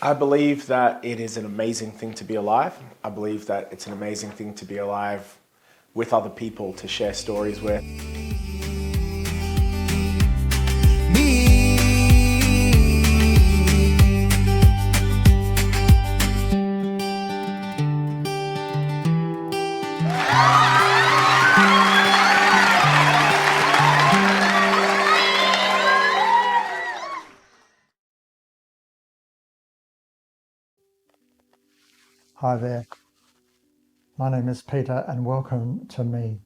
I believe that it is an amazing thing to be alive. I believe that it's an amazing thing to be alive with other people to share stories with. Hi there, my name is Peter and welcome to me,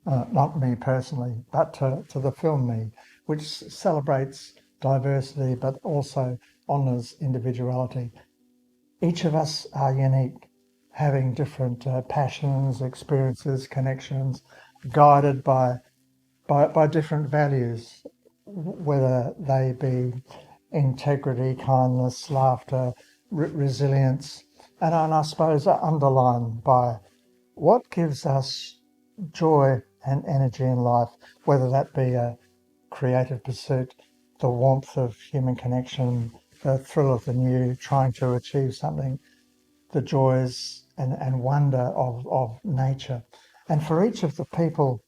not me personally, but to the film Me, which celebrates diversity but also honours individuality. Each of us are unique, having different passions, experiences, connections, guided by different values, whether they be integrity, kindness, laughter, resilience, and I suppose underlined by what gives us joy and energy in life, whether that be a creative pursuit, the warmth of human connection, the thrill of the new, trying to achieve something, the joys and wonder of nature. And for each of the people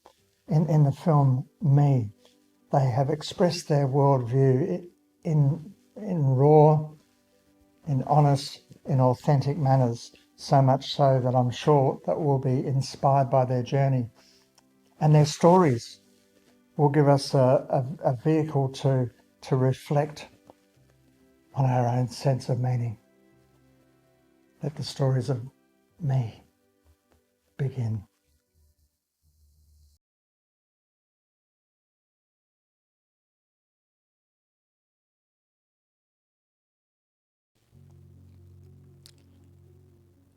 in the film Me, they have expressed their worldview in raw, in honest, in authentic manners, so much so that I'm sure that we'll be inspired by their journey. And their stories will give us a vehicle to reflect on our own sense of meaning. Let the stories of me begin.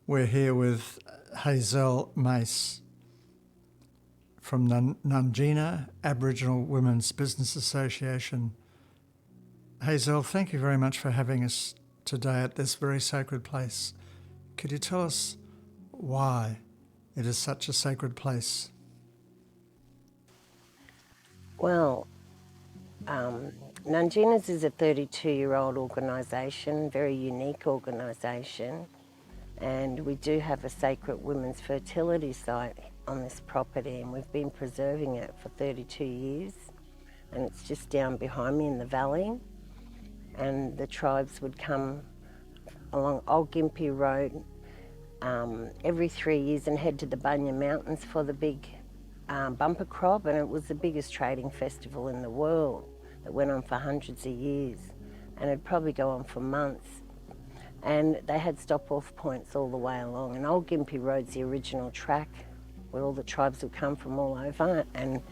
We're here with Hazel Mace from the Nungina Aboriginal Women's Business Association. Hazel, thank you very much for having us today at this very sacred place. Could you tell us why it is such a sacred place? Well, Nungina's is a 32-year-old organisation, very unique organisation, and we do have a sacred women's fertility site on this property, and we've been preserving it for 32 years, and it's just down behind me in the valley. And the tribes would come along Old Gympie Road every 3 years and head to the Bunya Mountains for the big bumper crop, and it was the biggest trading festival in the world that went on for hundreds of years, and it'd probably go on for months. And they had stop-off points all the way along, and Old Gympie Road's the original track where all the tribes would come from all over, and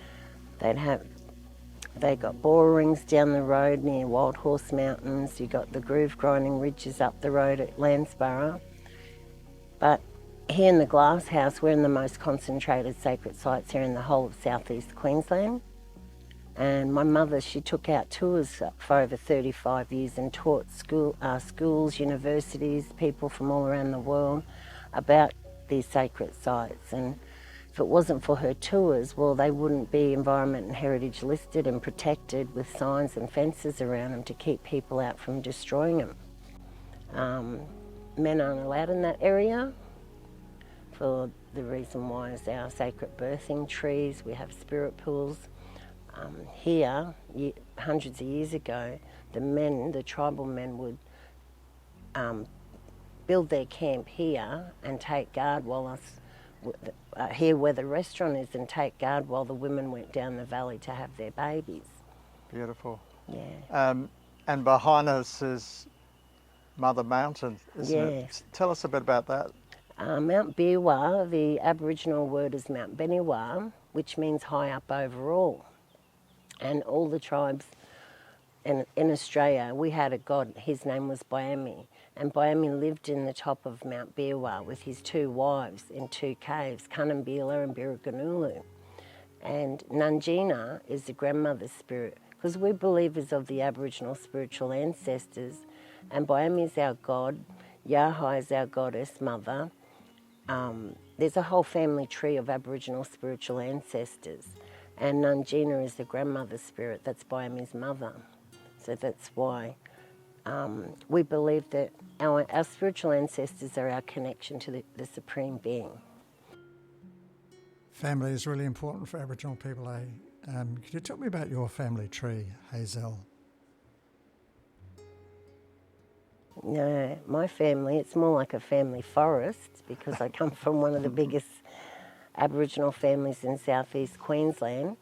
they got boar rings down the road near Wild Horse Mountains. You got the groove grinding ridges up the road at Landsborough. But here in the Glass House, we're in the most concentrated sacred sites here in the whole of southeast Queensland. And my mother, she took out tours for over 35 years and taught schools, universities, people from all around the world about these sacred sites. And if it wasn't for her tours, well, they wouldn't be environment and heritage listed and protected with signs and fences around them to keep people out from destroying them. Men aren't allowed in that area for the reason why is our sacred birthing trees. We have spirit pools. Here, hundreds of years ago, the tribal men would build their camp here and take guard while here where the restaurant is, and take guard while the women went down the valley to have their babies. Beautiful. Yeah. And behind us is Mother Mountain, isn't Yeah. it? Tell us a bit about that. Mount Biwa, the Aboriginal word is Mount Beniwa, which means high up overall. And all the tribes in Australia, we had a god, his name was Biami, and Biami lived in the top of Mount Biwa with his 2 wives in 2 caves, Kunambila and Birriganulu. And Nungina is the grandmother's spirit, because we're believers of the Aboriginal spiritual ancestors, and Biami is our god, Yahai is our goddess mother. There's a whole family tree of Aboriginal spiritual ancestors, and Nungina is the grandmother spirit, that's Biami's mother. So that's why we believe that our spiritual ancestors are our connection to the Supreme Being. Family is really important for Aboriginal people, eh? Could you tell me about your family tree, Hazel? No, my family, it's more like a family forest because I come from one of the biggest Aboriginal families in southeast Queensland.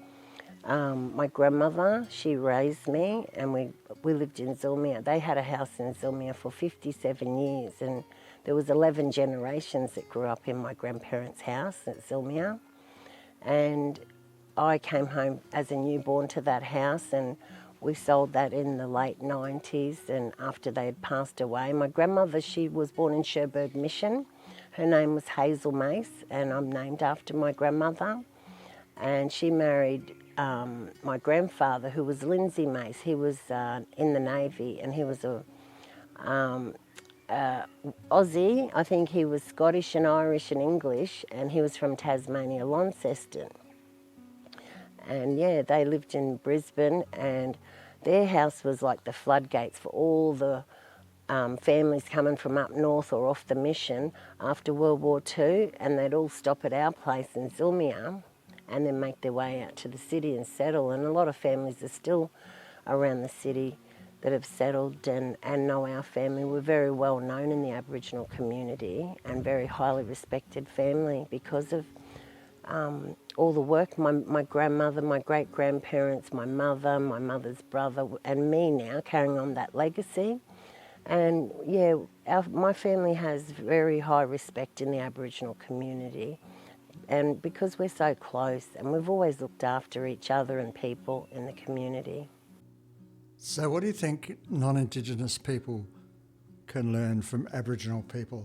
My grandmother, she raised me, and we lived in Zilmia. They had a house in Zilmia for 57 years, and there was 11 generations that grew up in my grandparents' house at Zilmia. And I came home as a newborn to that house, and we sold that in the late 90s, and after they had passed away. My grandmother, she was born in Cherbourg Mission. Her name was Hazel Mace, and I'm named after my grandmother. And she married my grandfather, who was Lindsay Mace. He was in the Navy, and he was a Aussie. I think he was Scottish and Irish and English, and he was from Tasmania, Launceston. And yeah, they lived in Brisbane, and their house was like the floodgates for all the families coming from up north or off the mission after World War II, and they'd all stop at our place in Zilmia and then make their way out to the city and settle. And a lot of families are still around the city that have settled and know our family. We're very well known in the Aboriginal community and very highly respected family because of all the work. My grandmother, my great-grandparents, my mother, my mother's brother, and me now carrying on that legacy. And yeah, my family has very high respect in the Aboriginal community, and because we're so close, and we've always looked after each other and people in the community. So what do you think non-Indigenous people can learn from Aboriginal people?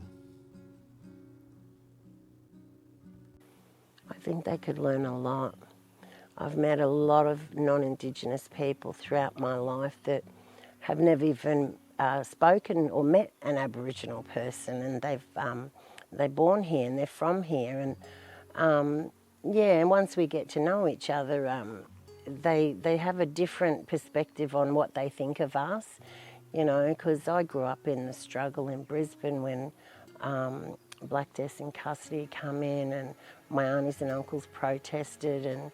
I think they could learn a lot. I've met a lot of non-Indigenous people throughout my life that have never even spoken or met an Aboriginal person, and they're born here and they're from here, and and once we get to know each other, they have a different perspective on what they think of us, you know, because I grew up in the struggle in Brisbane when Black Deaths in Custody come in, and my aunties and uncles protested, and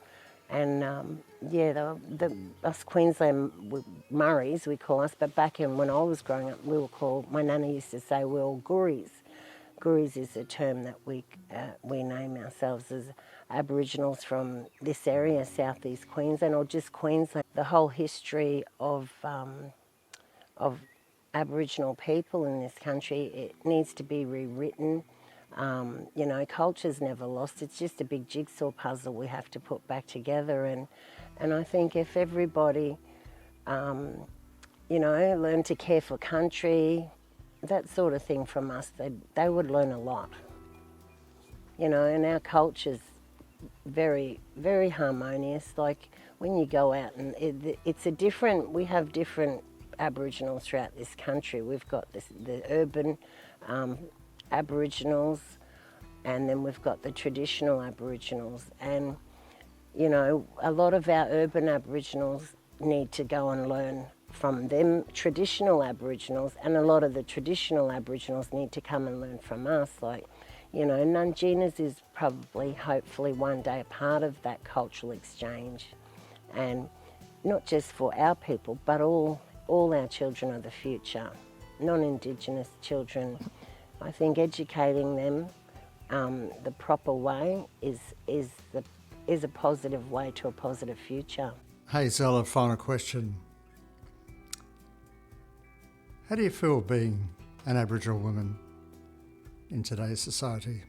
us Queensland Murrays, we call us, but back when I was growing up, we were called, my nana used to say we're all Gurries. Gurries is a term that we name ourselves as Aboriginals from this area, southeast Queensland, or just Queensland. The whole history of Aboriginal people in this country, it needs to be rewritten. You know, culture's never lost. It's just a big jigsaw puzzle we have to put back together. And I think if everybody, you know, learned to care for country, that sort of thing from us, they would learn a lot. You know, and our culture's very, very harmonious. Like when you go out, and we have different Aboriginals throughout this country. We've got the urban Aboriginals, and then we've got the traditional Aboriginals. And, you know, a lot of our urban Aboriginals need to go and learn from them traditional Aboriginals, and a lot of the traditional Aboriginals need to come and learn from us. Like, you know, Nunginas is probably, hopefully, one day a part of that cultural exchange, and not just for our people, but all our children of the future, non-Indigenous children. I think educating them the proper way is a positive way to a positive future. Hazel, a final question. How do you feel being an Aboriginal woman in today's society?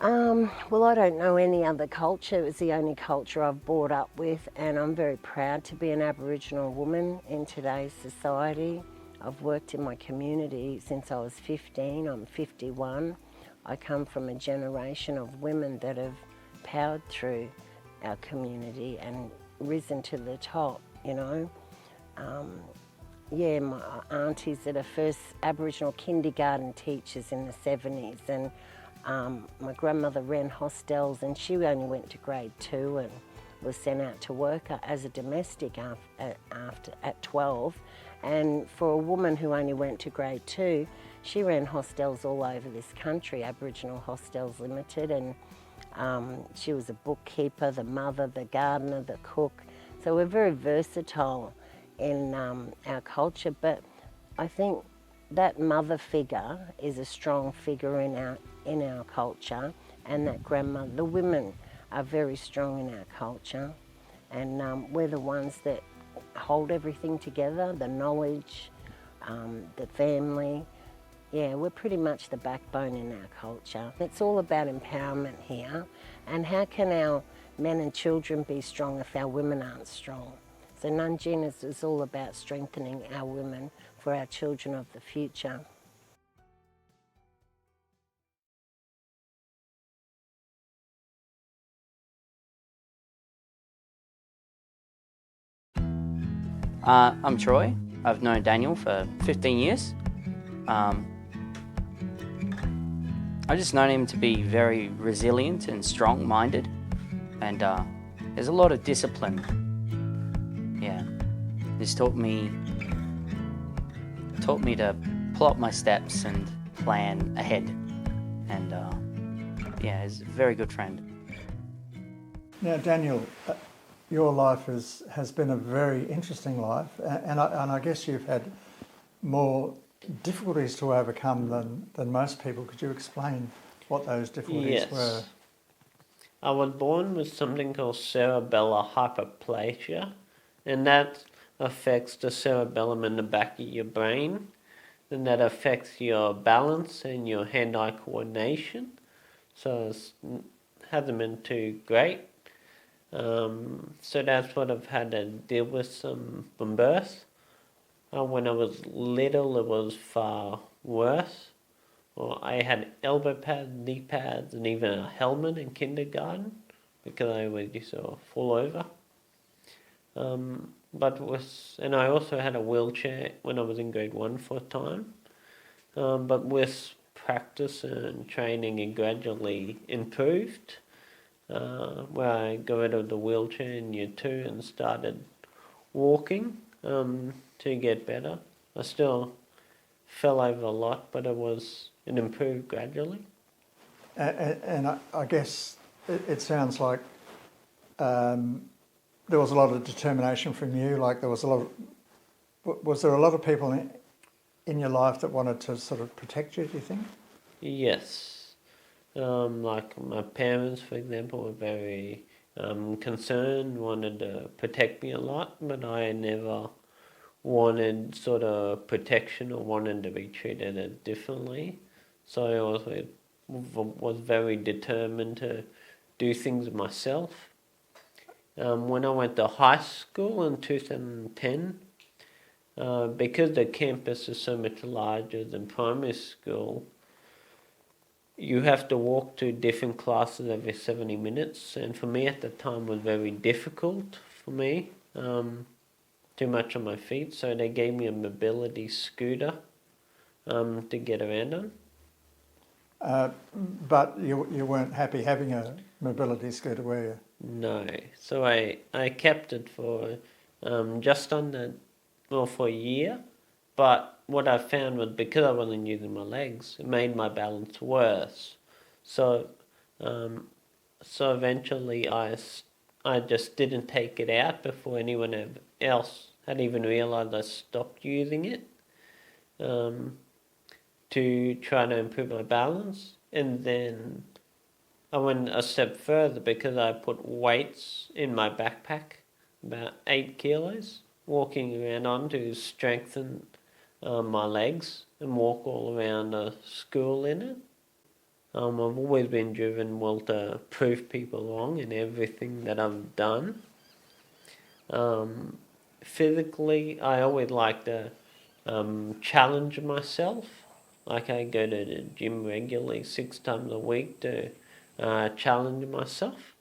Well, I don't know any other culture. It's the only culture I've brought up with, and I'm very proud to be an Aboriginal woman in today's society. I've worked in my community since I was 15. I'm 51. I come from a generation of women that have powered through our community and risen to the top, you know. My aunties are the first Aboriginal kindergarten teachers in the 70s, and my grandmother ran hostels, and she only went to grade 2, and was sent out to work as a domestic at 12. And for a woman who only went to grade 2, she ran hostels all over this country, Aboriginal Hostels Limited, and she was a bookkeeper, the mother, the gardener, the cook. So we're very versatile in our culture, but I think that mother figure is a strong figure in our culture, and that grandmother. The women are very strong in our culture, and we're the ones that hold everything together, the knowledge, the family. Yeah, we're pretty much the backbone in our culture. It's all about empowerment here, and how can our men and children be strong if our women aren't strong? So Nanjing is all about strengthening our women for our children of the future. I'm Troy. I've known Daniel for 15 years. I've just known him to be very resilient and strong-minded, and there's a lot of discipline. Yeah, he's taught me to plot my steps and plan ahead, and yeah, he's a very good friend. Now, Daniel, your life has been a very interesting life, and I guess you've had more difficulties to overcome than most people. Could you explain what those difficulties were? I was born with something called cerebellar hyperplasia, and that affects the cerebellum in the back of your brain, and that affects your balance and your hand-eye coordination. So it hasn't been too great. So that's what I've had to deal with from birth. When I was little, it was far worse. Well, I had elbow pads, knee pads, and even a helmet in kindergarten because I would just sort of fall over. And I also had a wheelchair when I was in grade 1 for a time. But with practice and training, it gradually improved. Where I got rid of the wheelchair in year 2 and started walking to get better. I still fell over a lot, but it improved gradually. And I guess it sounds like there was a lot of determination from you. Like there was was there a lot of people in your life that wanted to sort of protect you, do you think? Yes. Like my parents, for example, were very concerned, wanted to protect me a lot, but I never wanted sort of protection or wanted to be treated differently. So I also was very determined to do things myself. When I went to high school in 2010, because the campus is so much larger than primary school, you have to walk to different classes every 70 minutes, and for me at the time was very difficult for me, too much on my feet, so they gave me a mobility scooter to get around on. But you weren't happy having a mobility scooter, were you? No, so I kept it for for a year, but what I found was because I wasn't using my legs, it made my balance worse. So eventually I just didn't take it out before anyone else had even realised I stopped using it to try to improve my balance. And then I went a step further because I put weights in my backpack, about 8 kilos, walking around on to strengthen my legs and walk all around the school in it. I've always been driven to prove people wrong in everything that I've done. Physically, I always like to challenge myself. Like I go to the gym regularly 6 times a week to challenge myself.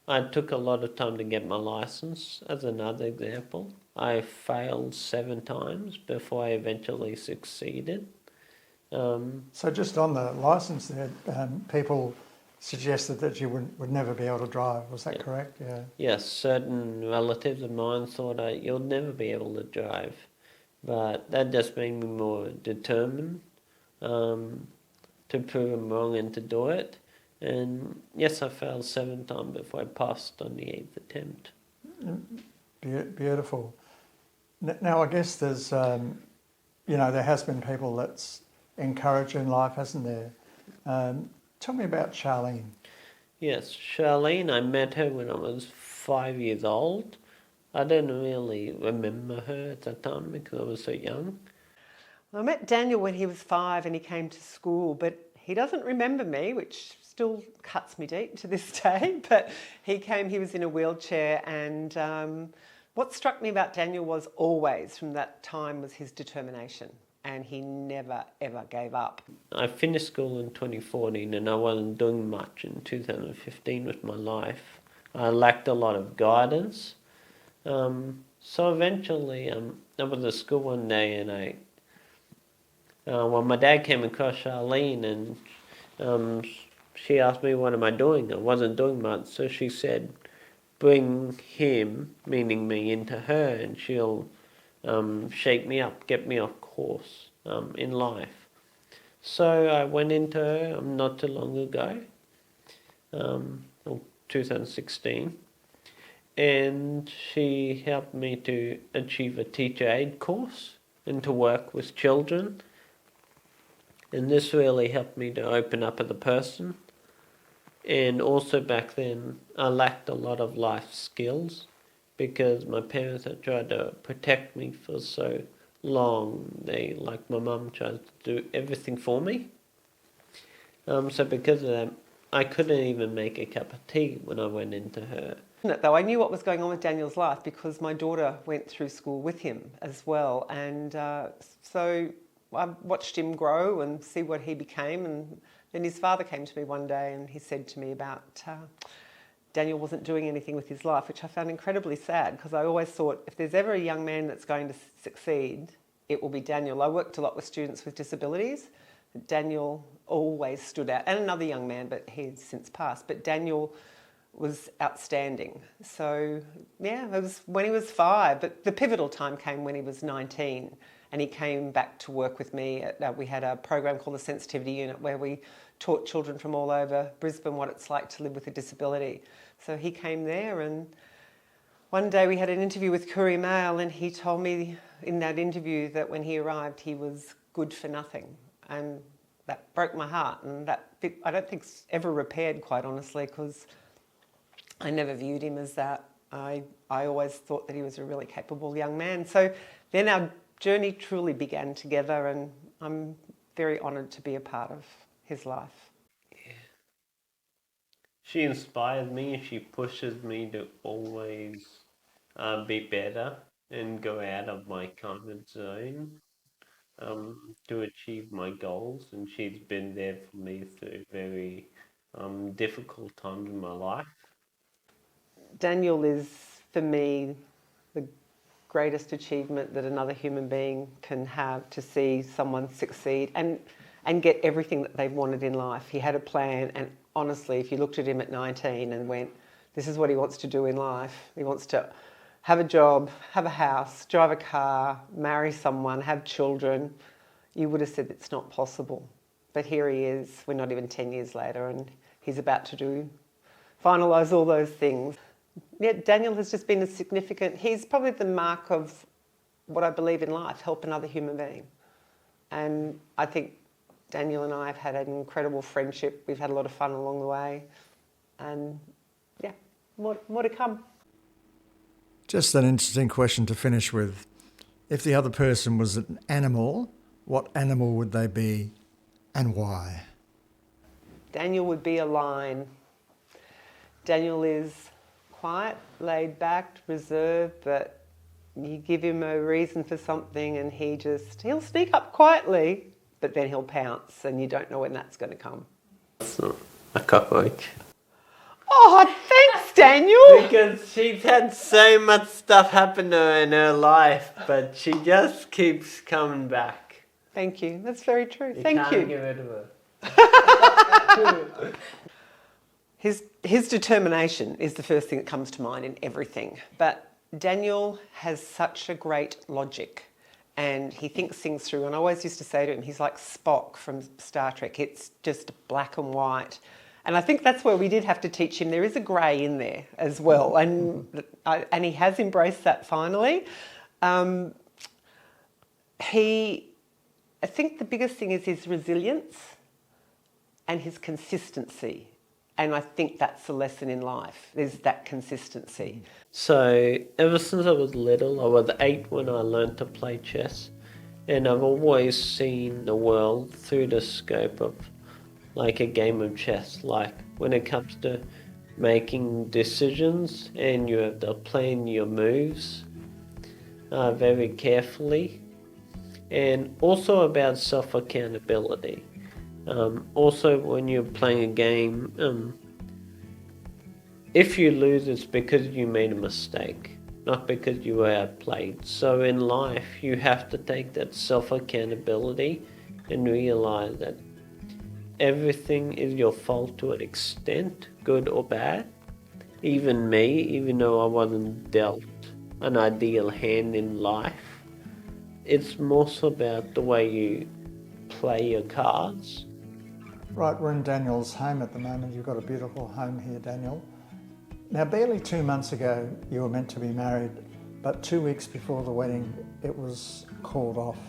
I took a lot of time to get my license. As another example, I failed 7 times before I eventually succeeded. So just on the licence there, people suggested that you would never be able to drive. Was that correct? Yeah. Yes, certain relatives of mine thought you'll never be able to drive, but that just made me more determined to prove them wrong and to do it. And yes, I failed 7 times before I passed on the 8th attempt. Beautiful. Now, I guess there's, there has been people that's encouraged in life, hasn't there? Tell me about Charlene. Yes, Charlene, I met her when I was 5 years old. I don't really remember her at the time because I was so young. I met Daniel when he was 5 and he came to school, but he doesn't remember me, which still cuts me deep to this day. But he was in a wheelchair, and what struck me about Daniel was always from that time was his determination, and he never ever gave up. I finished school in 2014 and I wasn't doing much in 2015 with my life. I lacked a lot of guidance. So eventually I was at school one day and my dad came across Charlene and she asked me, what am I doing? I wasn't doing much, so she said, bring him, meaning me, into her and she'll shape me up, get me off course in life. So I went into her not too long ago, 2016, and she helped me to achieve a teacher aid course and to work with children. And this really helped me to open up as a person. And also back then, I lacked a lot of life skills because my parents had tried to protect me for so long. Like my mum tried to do everything for me. So because of that, I couldn't even make a cup of tea when I went into her. Though I knew what was going on with Daniel's life because my daughter went through school with him as well, and so I watched him grow and see what he became. And then his father came to me one day and he said to me about Daniel wasn't doing anything with his life, which I found incredibly sad because I always thought if there's ever a young man that's going to succeed, it will be Daniel. I worked a lot with students with disabilities. Daniel always stood out, and another young man, but he's since passed. But Daniel was outstanding. So yeah, it was when he was 5, but the pivotal time came when he was 19 and he came back to work with me. We had a program called the Sensitivity Unit where we taught children from all over Brisbane what it's like to live with a disability. So he came there, and one day we had an interview with Courier Mail and he told me in that interview that when he arrived he was good for nothing, and that broke my heart, and that bit I don't think it's ever repaired, quite honestly, because I never viewed him as that. I always thought that he was a really capable young man. So then our journey truly began together, and I'm very honoured to be a part of his life. Yeah. She inspires me. She pushes me to always be better and go out of my comfort zone to achieve my goals. And she's been there for me through very difficult times in my life. Daniel is, for me, the greatest achievement that another human being can have, to see someone succeed and get everything that they've wanted in life. He had a plan, and honestly, if you looked at him at 19 and went, this is what he wants to do in life. He wants to have a job, have a house, drive a car, marry someone, have children. You would have said it's not possible. But here he is, we're not even 10 years later, and he's about to finalise all those things. Yeah, Daniel has just been he's probably the mark of what I believe in life, help another human being. And I think Daniel and I have had an incredible friendship. We've had a lot of fun along the way. And yeah, more to come. Just an interesting question to finish with. If the other person was an animal, what animal would they be and why? Daniel would be a lion. Daniel is quiet, laid back, reserved, but you give him a reason for something and he'll sneak up quietly, but then he'll pounce and you don't know when that's going to come. It's not a cockroach. Oh, thanks, Daniel! Because she's had so much stuff happen to her in her life, but she just keeps coming back. Thank you. That's very true. You Thank can't you. get rid of her. His determination is the first thing that comes to mind in everything. But Daniel has such a great logic and he thinks things through. And I always used to say to him, he's like Spock from Star Trek. It's just black and white. And I think that's where we did have to teach him. There is a grey in there as well. And he has embraced that finally. I think the biggest thing is his resilience and his consistency. And I think that's the lesson in life, is that consistency. So ever since I was little, I was 8 when I learned to play chess. And I've always seen the world through the scope of like a game of chess. Like when it comes to making decisions and you have to plan your moves very carefully. And also about self-accountability. Also, when you're playing a game, if you lose, it's because you made a mistake, not because you were outplayed. So in life, you have to take that self-accountability and realize that everything is your fault to an extent, good or bad. Even me, even though I wasn't dealt an ideal hand in life, it's more so about the way you play your cards. Right, we're in Daniel's home at the moment. You've got a beautiful home here, Daniel. Now, barely 2 months ago, you were meant to be married, but 2 weeks before the wedding, it was called off.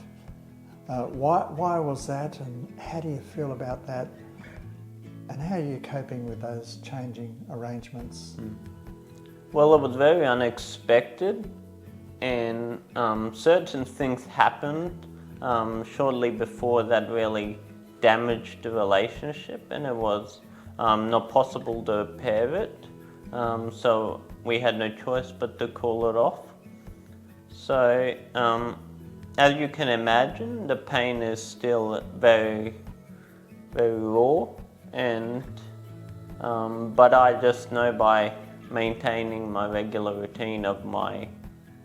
Why was that, and how do you feel about that? And how are you coping with those changing arrangements? Well, it was very unexpected, and certain things happened shortly before that really damaged the relationship, and it was not possible to repair it. So we had no choice but to call it off. So as you can imagine, the pain is still very, very raw, and but I just know by maintaining my regular routine of my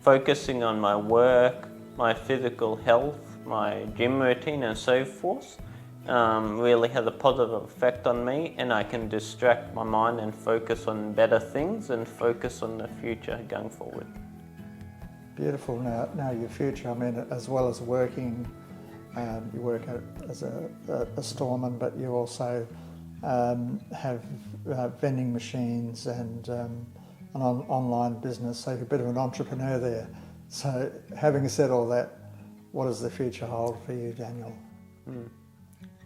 focusing on my work, my physical health, my gym routine and so forth, really has a positive effect on me, and I can distract my mind and focus on better things and focus on the future going forward. Beautiful. Now your future, I mean, as well as working, you work as a storeman, but you also have vending machines and an online business, so you're a bit of an entrepreneur there. So having said all that, what does the future hold for you, Daniel?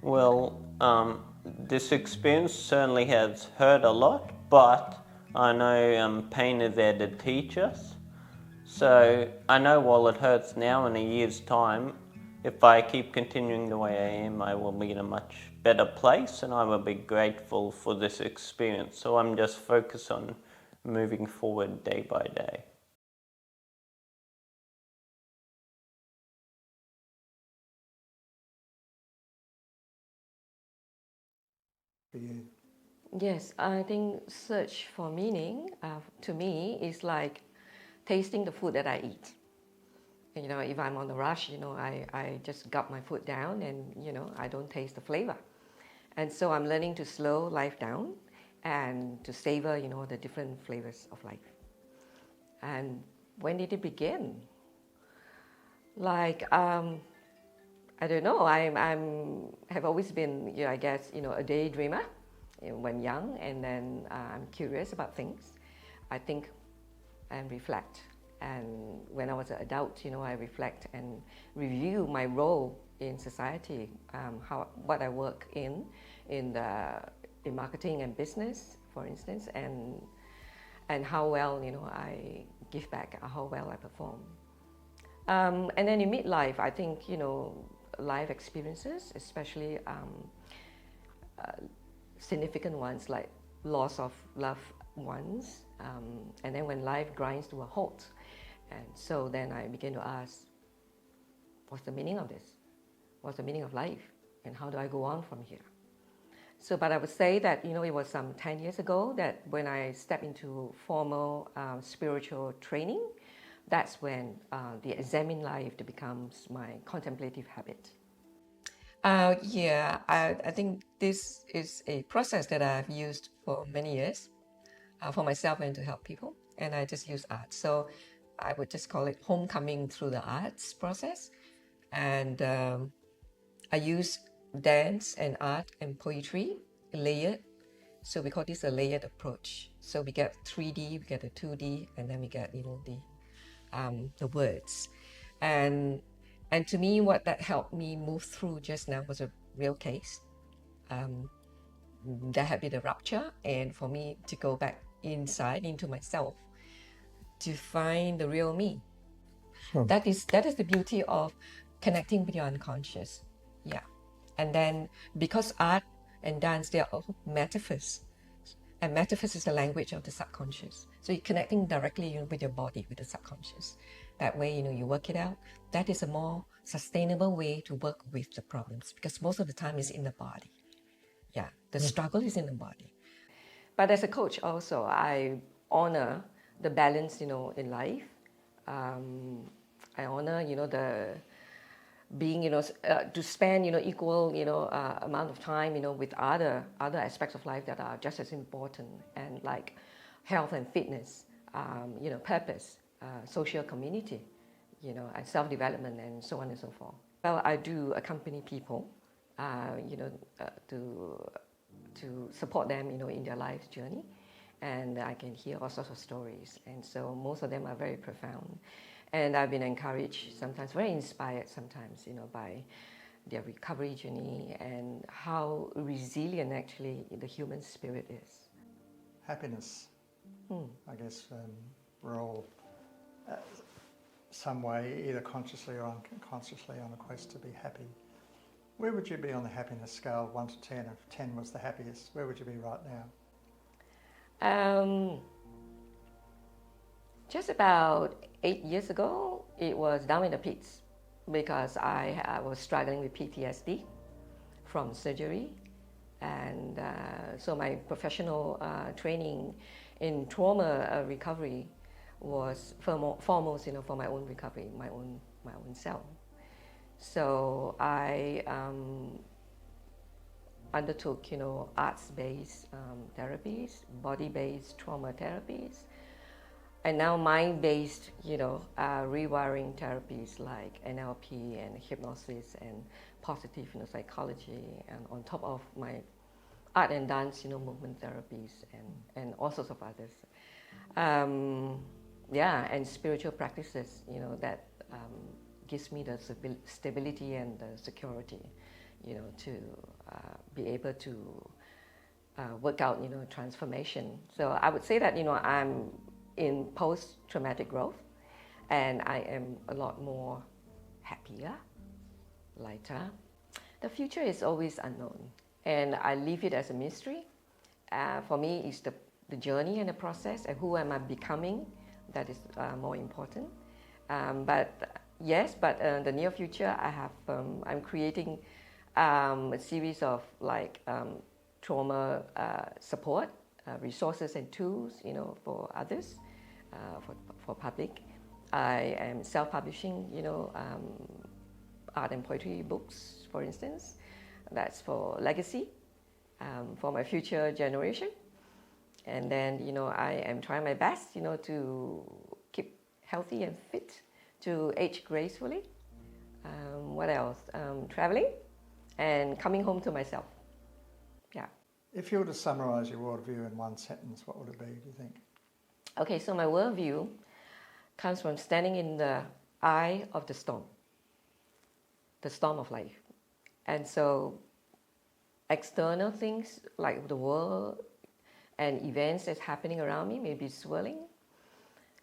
Well, this experience certainly has hurt a lot, but I know pain is there to teach us. So I know while it hurts now, in a year's time, if I keep continuing the way I am, I will be in a much better place, and I will be grateful for this experience. So I'm just focused on moving forward day by day. For you? Yes, I think search for meaning to me is like tasting the food that I eat. You know, if I'm on the rush, you know, I just gulp my food down and, you know, I don't taste the flavor. And so I'm learning to slow life down and to savor, you know, the different flavors of life. And when did it begin? Like, I don't know, have always been, you know, I guess, you know, a daydreamer, you know, when young, and then I'm curious about things. I think and reflect. And when I was an adult, you know, I reflect and review my role in society, what I work in marketing and business, for instance, and how well, you know, I give back, how well I perform. And then in midlife, I think, you know, life experiences, especially significant ones like loss of loved ones, and then when life grinds to a halt. And so then I began to ask, what's the meaning of this? What's the meaning of life? And how do I go on from here? So, but I would say that, you know, it was some 10 years ago that when I stepped into formal spiritual training, that's when the examine life becomes my contemplative habit. Yeah, I think this is a process that I've used for many years for myself and to help people. And I just use art. So I would just call it homecoming through the arts process. And I use dance and art and poetry layered. So we call this a layered approach. So we get 3D, we get a 2D, and then we get the words. And to me, what that helped me move through just now was a real case. There had been a rupture, and for me to go back inside into myself to find the real me. Sure. That is the beauty of connecting with your unconscious. Yeah. And then because art and dance, they are all metaphors. And metaphors is the language of the subconscious. So you're connecting directly with your body, with the subconscious. That way, you work it out. That is a more sustainable way to work with the problems, because most of the time it's in the body. Yeah, the struggle is in the body. But as a coach also, I honor the balance, in life. I honor, the being, to spend, equal, amount of time, with other aspects of life that are just as important, and like health and fitness, purpose, social community, and self-development, and so on and so forth. Well, I do accompany people, to support them, in their life's journey, and I can hear all sorts of stories, and so most of them are very profound. And I've been encouraged, sometimes very inspired sometimes, by their recovery journey and how resilient actually the human spirit is. Happiness. I guess we're all some way, either consciously or unconsciously, on a quest to be happy. Where would you be on the happiness scale, 1 to 10? If 10 was the happiest, where would you be right now? Just about 8 years ago, it was down in the pits because I was struggling with PTSD from surgery. And so my professional training in trauma recovery was foremost, for my own recovery, my own self. So I undertook, arts-based therapies, body-based trauma therapies, and now mind-based, rewiring therapies like NLP and hypnosis and positive, psychology, and on top of my art and dance, movement therapies and all sorts of others. And spiritual practices, that gives me the stability and the security, to be able to work out, transformation. So I would say that, I'm in post-traumatic growth, and I am a lot more happier, lighter. The future is always unknown, and I leave it as a mystery. For me, it's the journey and the process, and who am I becoming that is more important. But the near future, I'm creating a series of trauma support resources and tools, for others, for public. I am self-publishing, art and poetry books, for instance. That's for legacy, for my future generation. And then, I am trying my best, to keep healthy and fit, to age gracefully. What else? Traveling and coming home to myself. Yeah. If you were to summarise your worldview in one sentence, what would it be, do you think? Okay, so my worldview comes from standing in the eye of the storm of life. And so external things like the world and events that's happening around me may be swirling.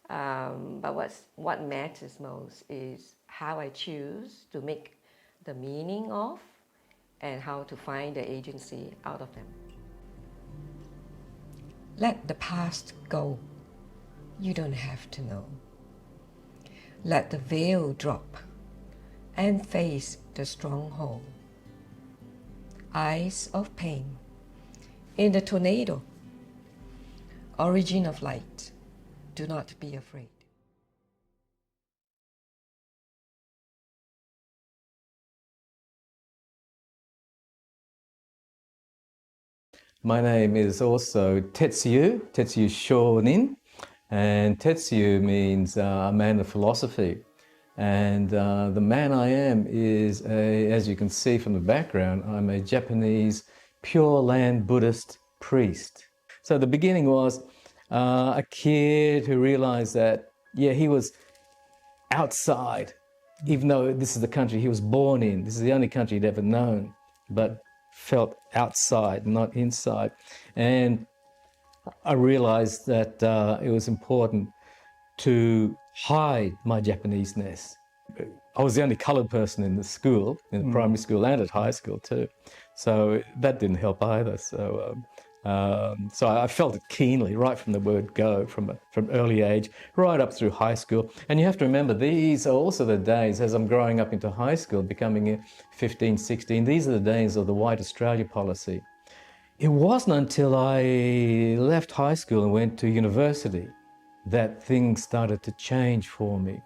But what matters most is how I choose to make the meaning of and how to find the agency out of them. Let the past go. You don't have to know. Let the veil drop and face the stronghold. Eyes of pain in the tornado. Origin of light. Do not be afraid. My name is also Tetsuyu Shonin, and Tetsuyu means a man of philosophy. And the man I am is, as you can see from the background, I'm a Japanese Pure Land Buddhist priest. So the beginning was a kid who realized that, yeah, he was outside, even though this is the country he was born in. This is the only country he'd ever known, but felt outside, not inside. And I realized that it was important to hide my Japanese-ness. I was the only coloured person in the school, in the primary school and at high school too. So that didn't help either. So I felt it keenly right from the word go, from early age, right up through high school. And you have to remember, these are also the days, as I'm growing up into high school, becoming 15, 16, these are the days of the White Australia policy. It wasn't until I left high school and went to university that things started to change for me.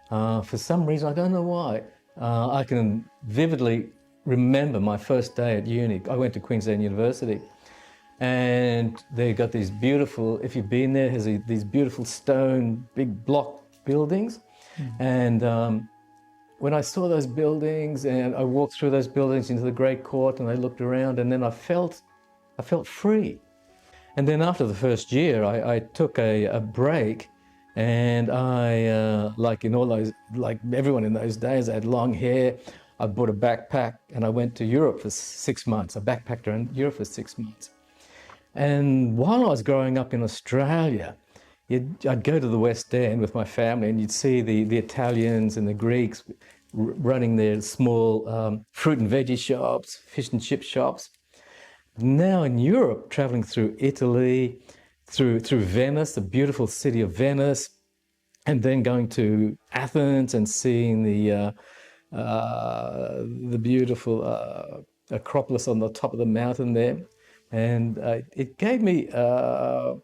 For some reason, I don't know why, I can vividly remember my first day at uni. I went to Queensland University, and they got these beautiful, if you've been there, has these beautiful stone, big block buildings. And when I saw those buildings and I walked through those buildings into the Great Court and I looked around, and then I felt free. And then after the first year, I took a break, and I, like everyone in those days, I had long hair. I bought a backpack and I went to Europe for 6 months. I backpacked around Europe for 6 months. And while I was growing up in Australia, I'd go to the West End with my family, and you'd see the Italians and the Greeks running their small fruit and veggie shops, fish and chip shops. Now in Europe, traveling through Italy, through Venice, the beautiful city of Venice, and then going to Athens and seeing the beautiful Acropolis on the top of the mountain there. And it gave me a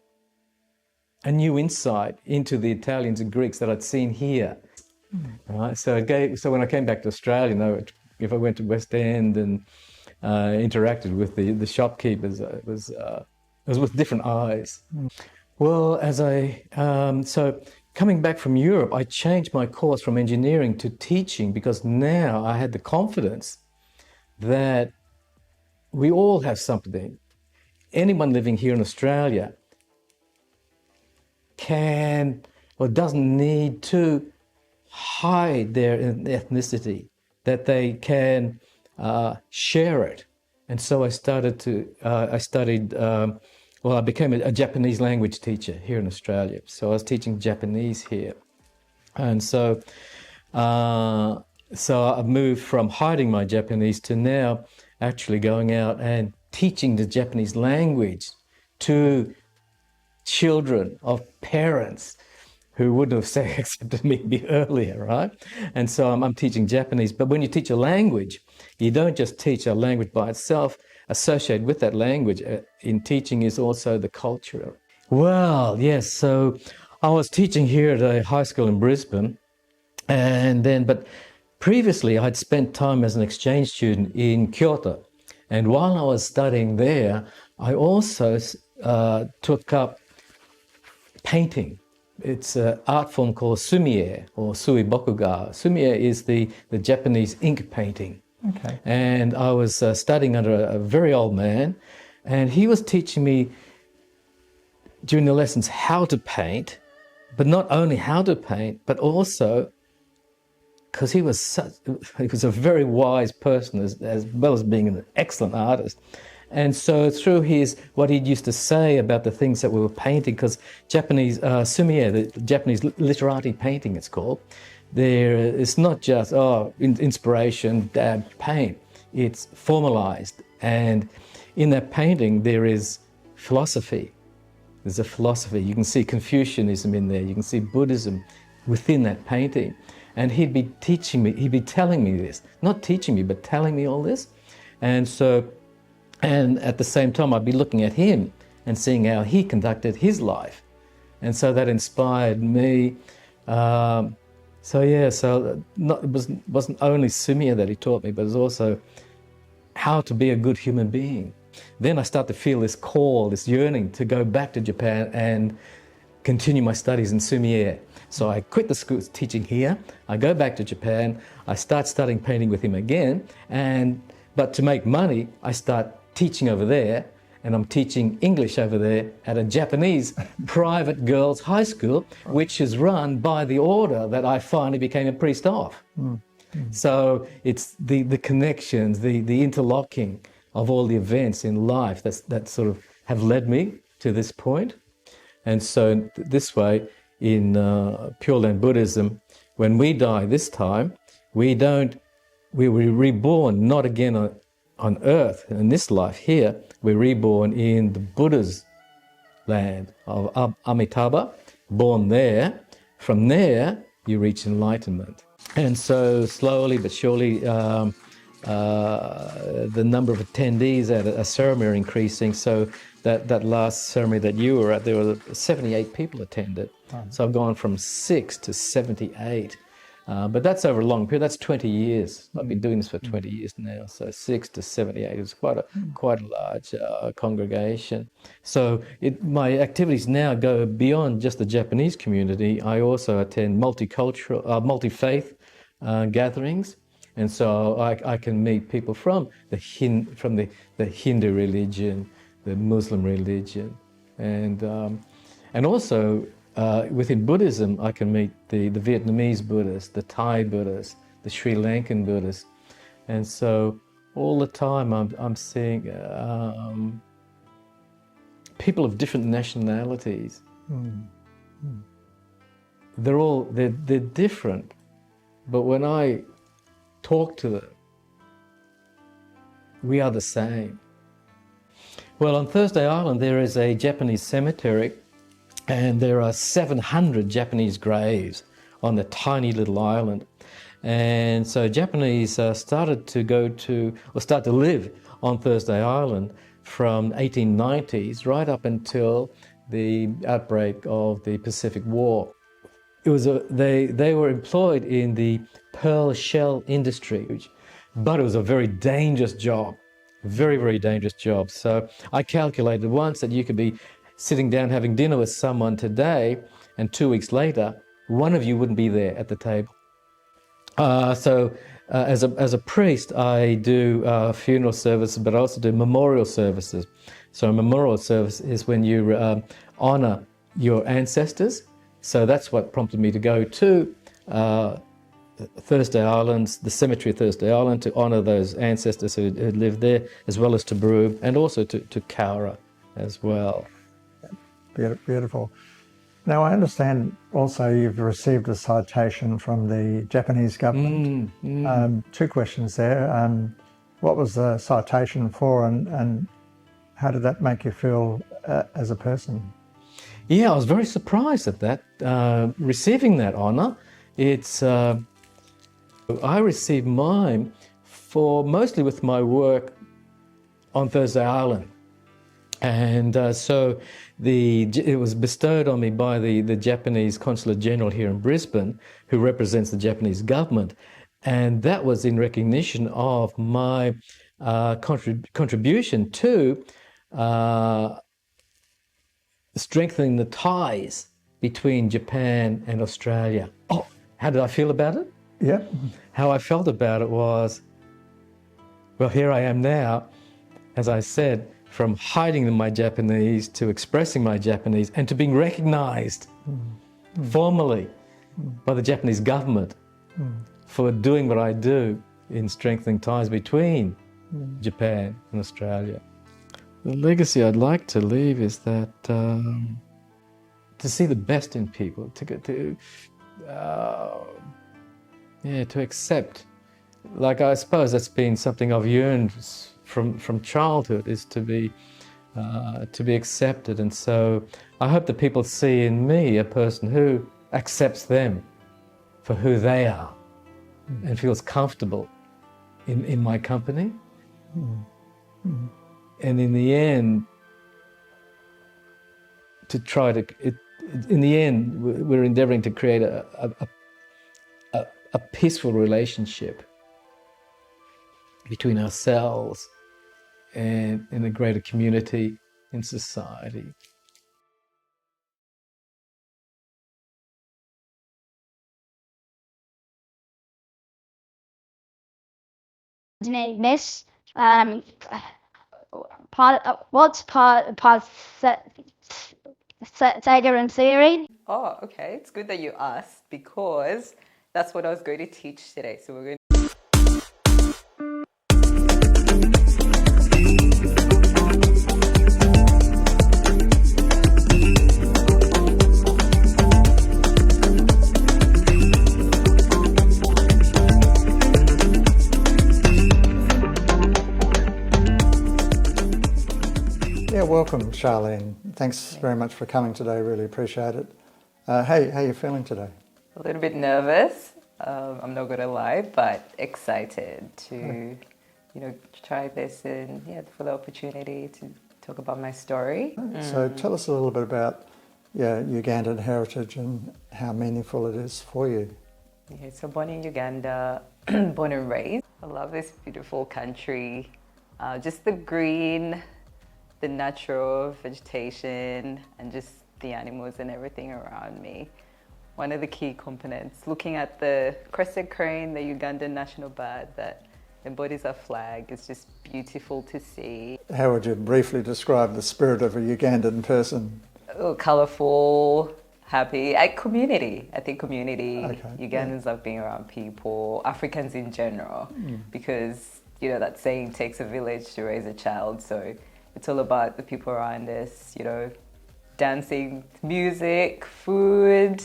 new insight into the Italians and Greeks that I'd seen here. Right? So when I came back to Australia, if I went to West End and interacted with the shopkeepers, it was with different eyes. Well, so coming back from Europe, I changed my course from engineering to teaching, because now I had the confidence that we all have something. Anyone living here in Australia can or doesn't need to hide their ethnicity, that they can share it. And so I became a Japanese language teacher here in Australia. So I was teaching Japanese here. And so I've moved from hiding my Japanese to now actually going out and teaching the Japanese language to children of parents who wouldn't have accepted me earlier, right? And so I'm teaching Japanese. But when you teach a language, you don't just teach a language by itself. Associated with that language in teaching is also the culture. Well, yes, so I was teaching here at a high school in Brisbane, but previously I'd spent time as an exchange student in Kyoto. And while I was studying there, I also took up painting. It's an art form called sumie or suibokuga. Sumie is the Japanese ink painting. Okay. And I was studying under a very old man, and he was teaching me during the lessons how to paint, but not only how to paint, but also because he was a very wise person as well as being an excellent artist. And so through what he used to say about the things that we were painting, because Japanese sumie, the Japanese literati painting it's called, it's not just inspiration, dab, paint. It's formalized, and in that painting there is philosophy. There's a philosophy. You can see Confucianism in there. You can see Buddhism within that painting. And he'd be telling me this, not teaching me, but telling me all this. And at the same time, I'd be looking at him and seeing how he conducted his life. And so that inspired me. It wasn't only sumie that he taught me, but it was also how to be a good human being. then I start to feel this call, this yearning to go back to Japan and continue my studies in Sumier. So I quit the school teaching here, I go back to Japan, I start studying painting with him again, but to make money, I start teaching over there, and I'm teaching English over there at a Japanese private girls' high school, which is run by the order that I finally became a priest of. So it's the connections, the interlocking of all the events in life that sort of have led me to this point. And so this way, in Pure Land Buddhism, when we die this time, we were reborn not again on earth, in this life here, we're reborn in the Buddha's land of Amitabha, born there. From there, you reach enlightenment. And so slowly but surely, the number of attendees at a ceremony are increasing. So that last ceremony that you were at, there were 78 people attended. So I've gone from 6 to 78. But that's over a long period. That's 20 years. I've been doing this for 20 years now. So 6 to 78 is quite a large congregation. So my activities now go beyond just the Japanese community. I also attend multicultural, multi-faith gatherings, and so I can meet people from the Hindu religion, the Muslim religion, and also. Within Buddhism, I can meet the Vietnamese Buddhists, the Thai Buddhists, the Sri Lankan Buddhists. And so all the time I'm seeing people of different nationalities. They're different, but when I talk to them, we are the same. Well, on Thursday Island, there is a Japanese cemetery, and there are 700 Japanese graves on the tiny little island. And so Japanese started to live on Thursday Island from 1890s right up until the outbreak of the Pacific War. They were employed in the pearl shell industry, but it was a very dangerous job, very, very dangerous job. So I calculated once that you could be sitting down having dinner with someone today, and 2 weeks later, one of you wouldn't be there at the table. So as a priest, I do funeral services, but I also do memorial services. So a memorial service is when you honour your ancestors. So that's what prompted me to go to Thursday Islands, the cemetery of Thursday Island, to honour those ancestors who lived there, as well as to Broome, and also to Cowra as well. Beautiful. Now, I understand also you've received a citation from the Japanese government. 2 questions there. What was the citation for, and how did that make you feel as a person? Yeah, I was very surprised at that, receiving that honour. I received mine mostly with my work on Thursday Island. And so it was bestowed on me by the Japanese Consulate General here in Brisbane, who represents the Japanese government. And that was in recognition of my contribution to strengthening the ties between Japan and Australia. Oh, how did I feel about it? Yeah. How I felt about it was, well, here I am now, as I said, from hiding my Japanese to expressing my Japanese and to being recognised formally by the Japanese government for doing what I do in strengthening ties between Japan and Australia. The legacy I'd like to leave is that to see the best in people, to accept. Like, I suppose that's been something I've yearned from childhood, is to be accepted. And so I hope that people see in me a person who accepts them for who they are and feels comfortable in my company. And in the end, we're endeavouring to create a peaceful relationship between ourselves and in a greater community in society. This what's part Seder and theory? Oh, okay. It's good that you asked because that's what I was going to teach today. So we're going Yeah, welcome, Charlene. Thanks very much for coming today. Really appreciate it. How are you feeling today? a little bit nervous. I'm not going to lie, but excited to, try this and for the opportunity to talk about my story. So tell us a little bit about Ugandan heritage and how meaningful it is for you. Yeah, so born in Uganda, born and raised. I love this beautiful country. Just the green, the natural vegetation, and just the animals and everything around me. One of the key components, looking at the crested crane, the Ugandan national bird that embodies our flag, is just beautiful to see. How would you briefly describe the spirit of a Ugandan person? Oh, colourful, happy. Community. I think community. Okay, Ugandans love being around people, Africans in general, because, that saying takes a village to raise a child. So it's all about the people around us, dancing, music, food.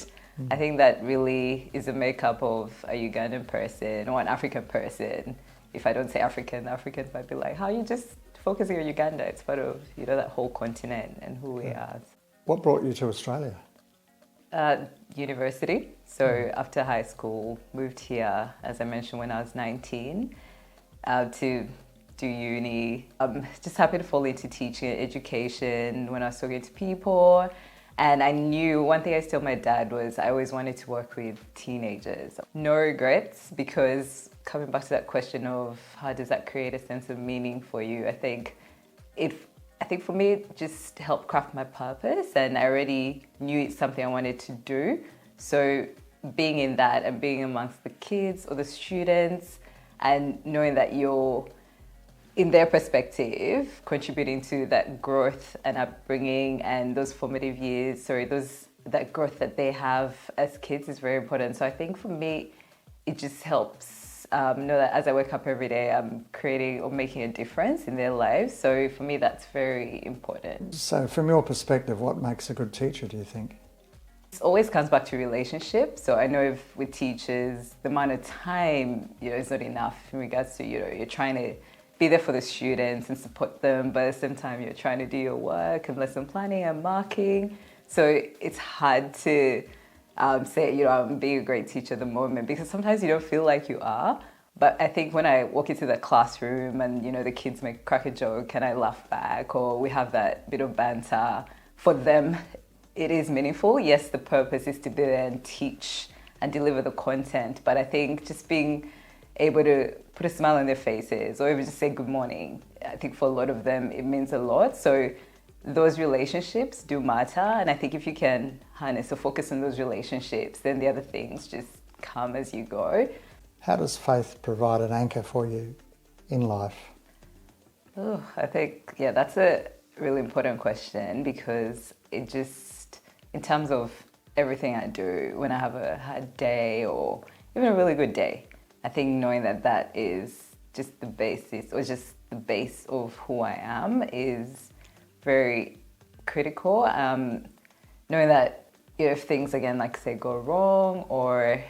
I think that really is a makeup of a Ugandan person or an African person. If I don't say African, Africans might be like, how are you just focusing on Uganda? It's part of, that whole continent and who we are. What brought you to Australia? University. So after high school, moved here, as I mentioned, when I was 19, to do uni. I'm just happy to fall into teaching and education when I was talking to people. And I knew one thing I used to tell my dad was I always wanted to work with teenagers. No regrets, because coming back to that question of how does that create a sense of meaning for you, I think for me it just helped craft my purpose, and I already knew it's something I wanted to do. So being in that and being amongst the kids or the students and knowing that you're in their perspective, contributing to that growth and upbringing and those formative years, that growth that they have as kids is very important. So I think for me, it just helps know that as I wake up every day, I'm creating or making a difference in their lives. So for me, that's very important. So from your perspective, what makes a good teacher, do you think? It always comes back to relationships. So I know with teachers, the amount of time, is not enough in regards to, you're trying to be there for the students and support them, but at the same time you're trying to do your work and lesson planning and marking. So it's hard to say, I'm being a great teacher at the moment, because sometimes you don't feel like you are. But I think when I walk into the classroom and, the kids crack a joke and I laugh back, or we have that bit of banter, for them, it is meaningful. Yes, the purpose is to be there and teach and deliver the content, but I think just being able to put a smile on their faces or even just say good morning, I think for a lot of them it means a lot. So those relationships do matter, and I think if you can harness or focus on those relationships, then the other things just come as you go. How does faith provide an anchor for you in life? Oh, I think, that's a really important question, because it just, in terms of everything I do, when I have a hard day or even a really good day, I think knowing that is just the basis, or just the base of who I am, is very critical. Knowing that if things, again, like say, go wrong, or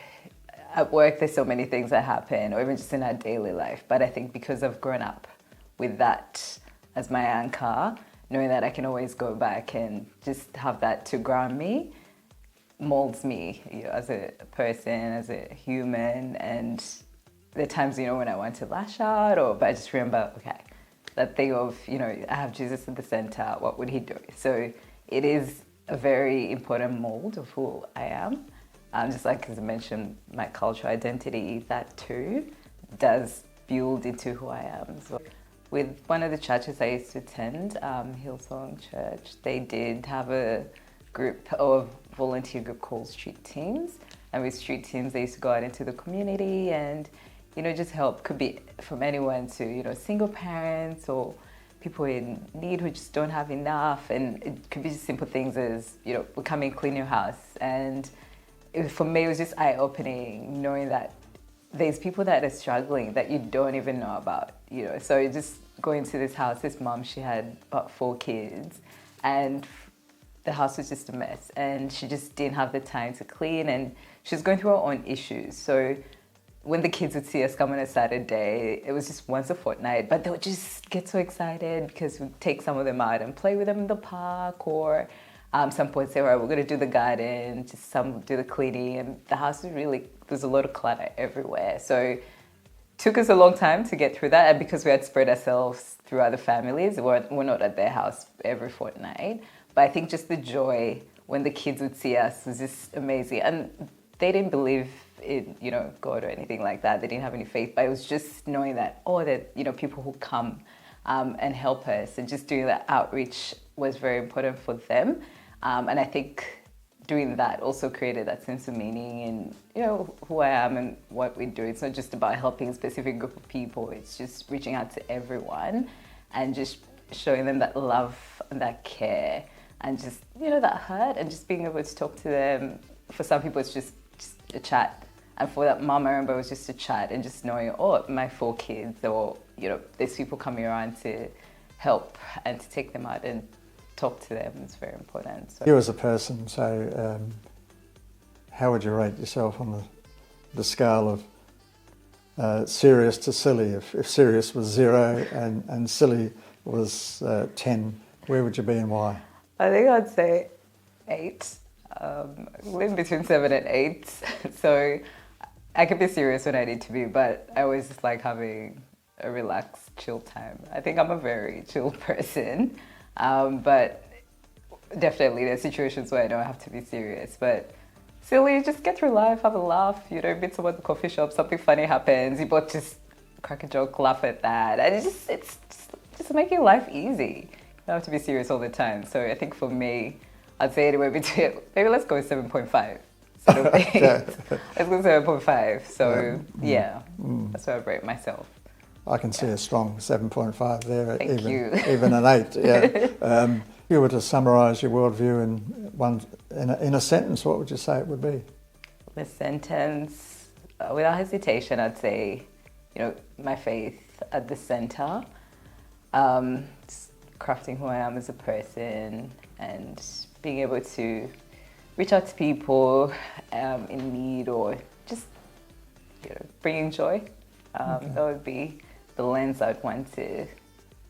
at work there's so many things that happen, or even just in our daily life. But I think because I've grown up with that as my anchor, knowing that I can always go back and just have that to ground me, molds me as a person, as a human. And there are times, when I want to lash out, but I just remember, okay, that thing of, I have Jesus at the center, what would he do? So it is a very important mold of who I am. Just like, as I mentioned, my cultural identity, that too does build into who I am. So with one of the churches I used to attend, Hillsong Church. They did have a group of volunteer group called Street Teams. And with Street Teams, they used to go out into the community and, just help. Could be from anyone to, single parents or people in need who just don't have enough. And it could be just simple things as, come and clean your house. And for me, it was just eye-opening knowing that there's people that are struggling that you don't even know about, So just going to this house, this mom, she had about 4 kids and the house was just a mess and she just didn't have the time to clean and she was going through her own issues. So when the kids would see us come on a Saturday, it was just once a fortnight, but they would just get so excited because we'd take some of them out and play with them in the park or some point say, all right, we're going to do the garden, just some do the cleaning. And the house was really, there's a lot of clutter everywhere. So it took us a long time to get through that. And because we had spread ourselves through other families, we're not at their house every fortnight. But I think just the joy when the kids would see us was just amazing. And they didn't believe in, God or anything like that. They didn't have any faith, but it was just knowing that, people who come and help us and just doing that outreach was very important for them. And I think doing that also created that sense of meaning in, who I am and what we do. It's not just about helping a specific group of people. It's just reaching out to everyone and just showing them that love and that care and just, that heart and just being able to talk to them. For some people, it's just a chat. And for that mom, I remember it was just a chat and just knowing, my 4 kids or, there's people coming around to help and to take them out and talk to them is very important. So. You as a person, so how would you rate yourself on the scale of serious to silly? If serious was 0 and silly was 10, where would you be and why? I think I'd say 8. In between 7 and 8. So I can be serious when I need to be, but I always just like having a relaxed, chill time. I think I'm a very chill person, but definitely there's situations where I don't have to be serious. But silly, just get through life, have a laugh. Meet someone at the coffee shop, something funny happens, you both just crack a joke, laugh at that, and it's just making life easy. You don't have to be serious all the time. So I think for me, I'd say anywhere between, maybe let's go 7.5. Sort of thing. Let's go 7.5. So that's where I rate myself. I can see a strong 7.5 there, Thank you. even an 8. Yeah. If you were to summarise your worldview in a sentence, what would you say it would be? The sentence, without hesitation, I'd say, my faith at the centre, crafting who I am as a person, and being able to reach out to people in need or just bringing joy. That would be the lens I'd want to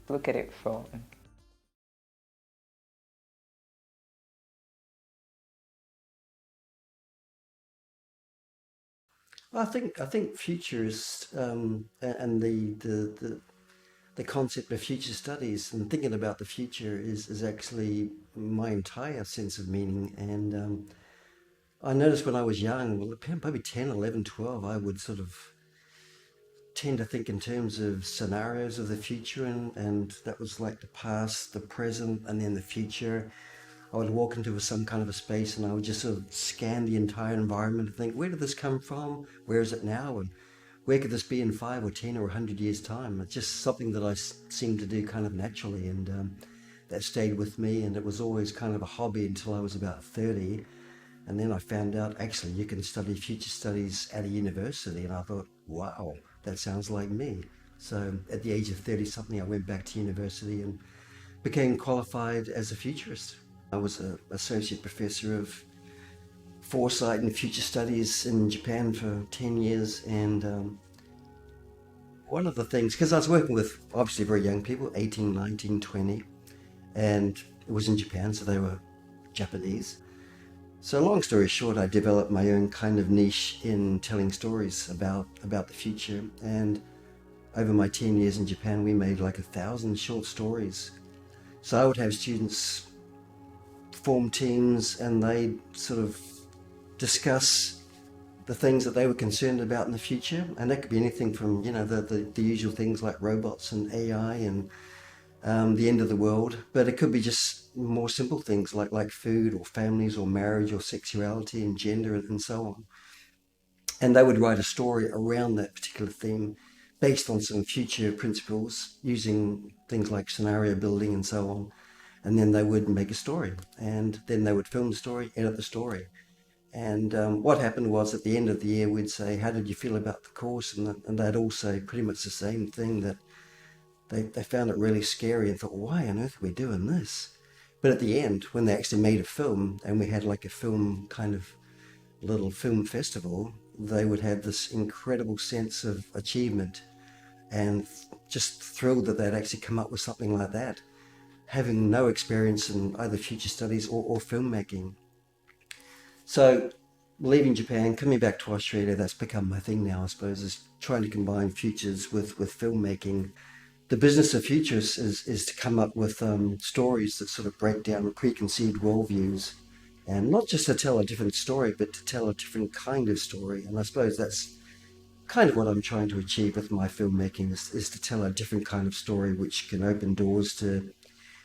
look at it from. I think futurists and the concept of future studies and thinking about the future is actually my entire sense of meaning. And I noticed when I was young, probably 10, 11, 12, I would sort of tend to think in terms of scenarios of the future, and that was like the past, the present, and then the future. I would walk into some kind of a space and I would just sort of scan the entire environment and think, where did this come from? Where is it now? And where could this be in 5 or 10 or 100 years' time? It's just something that I seemed to do kind of naturally, and that stayed with me, and it was always kind of a hobby until I was about 30. And then I found out, actually, you can study future studies at a university, and I thought, wow, that sounds like me. So at the age of 30-something, I went back to university and became qualified as a futurist. I was an associate professor of foresight and future studies in Japan for 10 years, and one of the things, because I was working with obviously very young people, 18, 19, 20, and it was in Japan, so they were Japanese. So long story short, I developed my own kind of niche in telling stories about the future, and over my 10 years in Japan, we made like 1,000 short stories. So I would have students form teams and they sort of discuss the things that they were concerned about in the future, and that could be anything from, you know, the usual things like robots and AI and the end of the world, but it could be just more simple things like food or families or marriage or sexuality and gender and so on. And they would write a story around that particular theme based on some future principles using things like scenario building and so on. And then they would make a story, and then they would film the story, edit the story. And what happened was at the end of the year, we'd say, how did you feel about the course? And they'd all say pretty much the same thing, that they found it really scary and thought, why on earth are we doing this? But at the end, when they actually made a film and we had like a film kind of little film festival, they would have this incredible sense of achievement and just thrilled that they'd actually come up with something like that, having no experience in either future studies or filmmaking. So leaving Japan, coming back to Australia, that's become my thing now, I suppose, is trying to combine futures with filmmaking. The business of futures is to come up with stories that sort of break down preconceived worldviews, and not just to tell a different story, but to tell a different kind of story. And I suppose that's kind of what I'm trying to achieve with my filmmaking, is to tell a different kind of story which can open doors to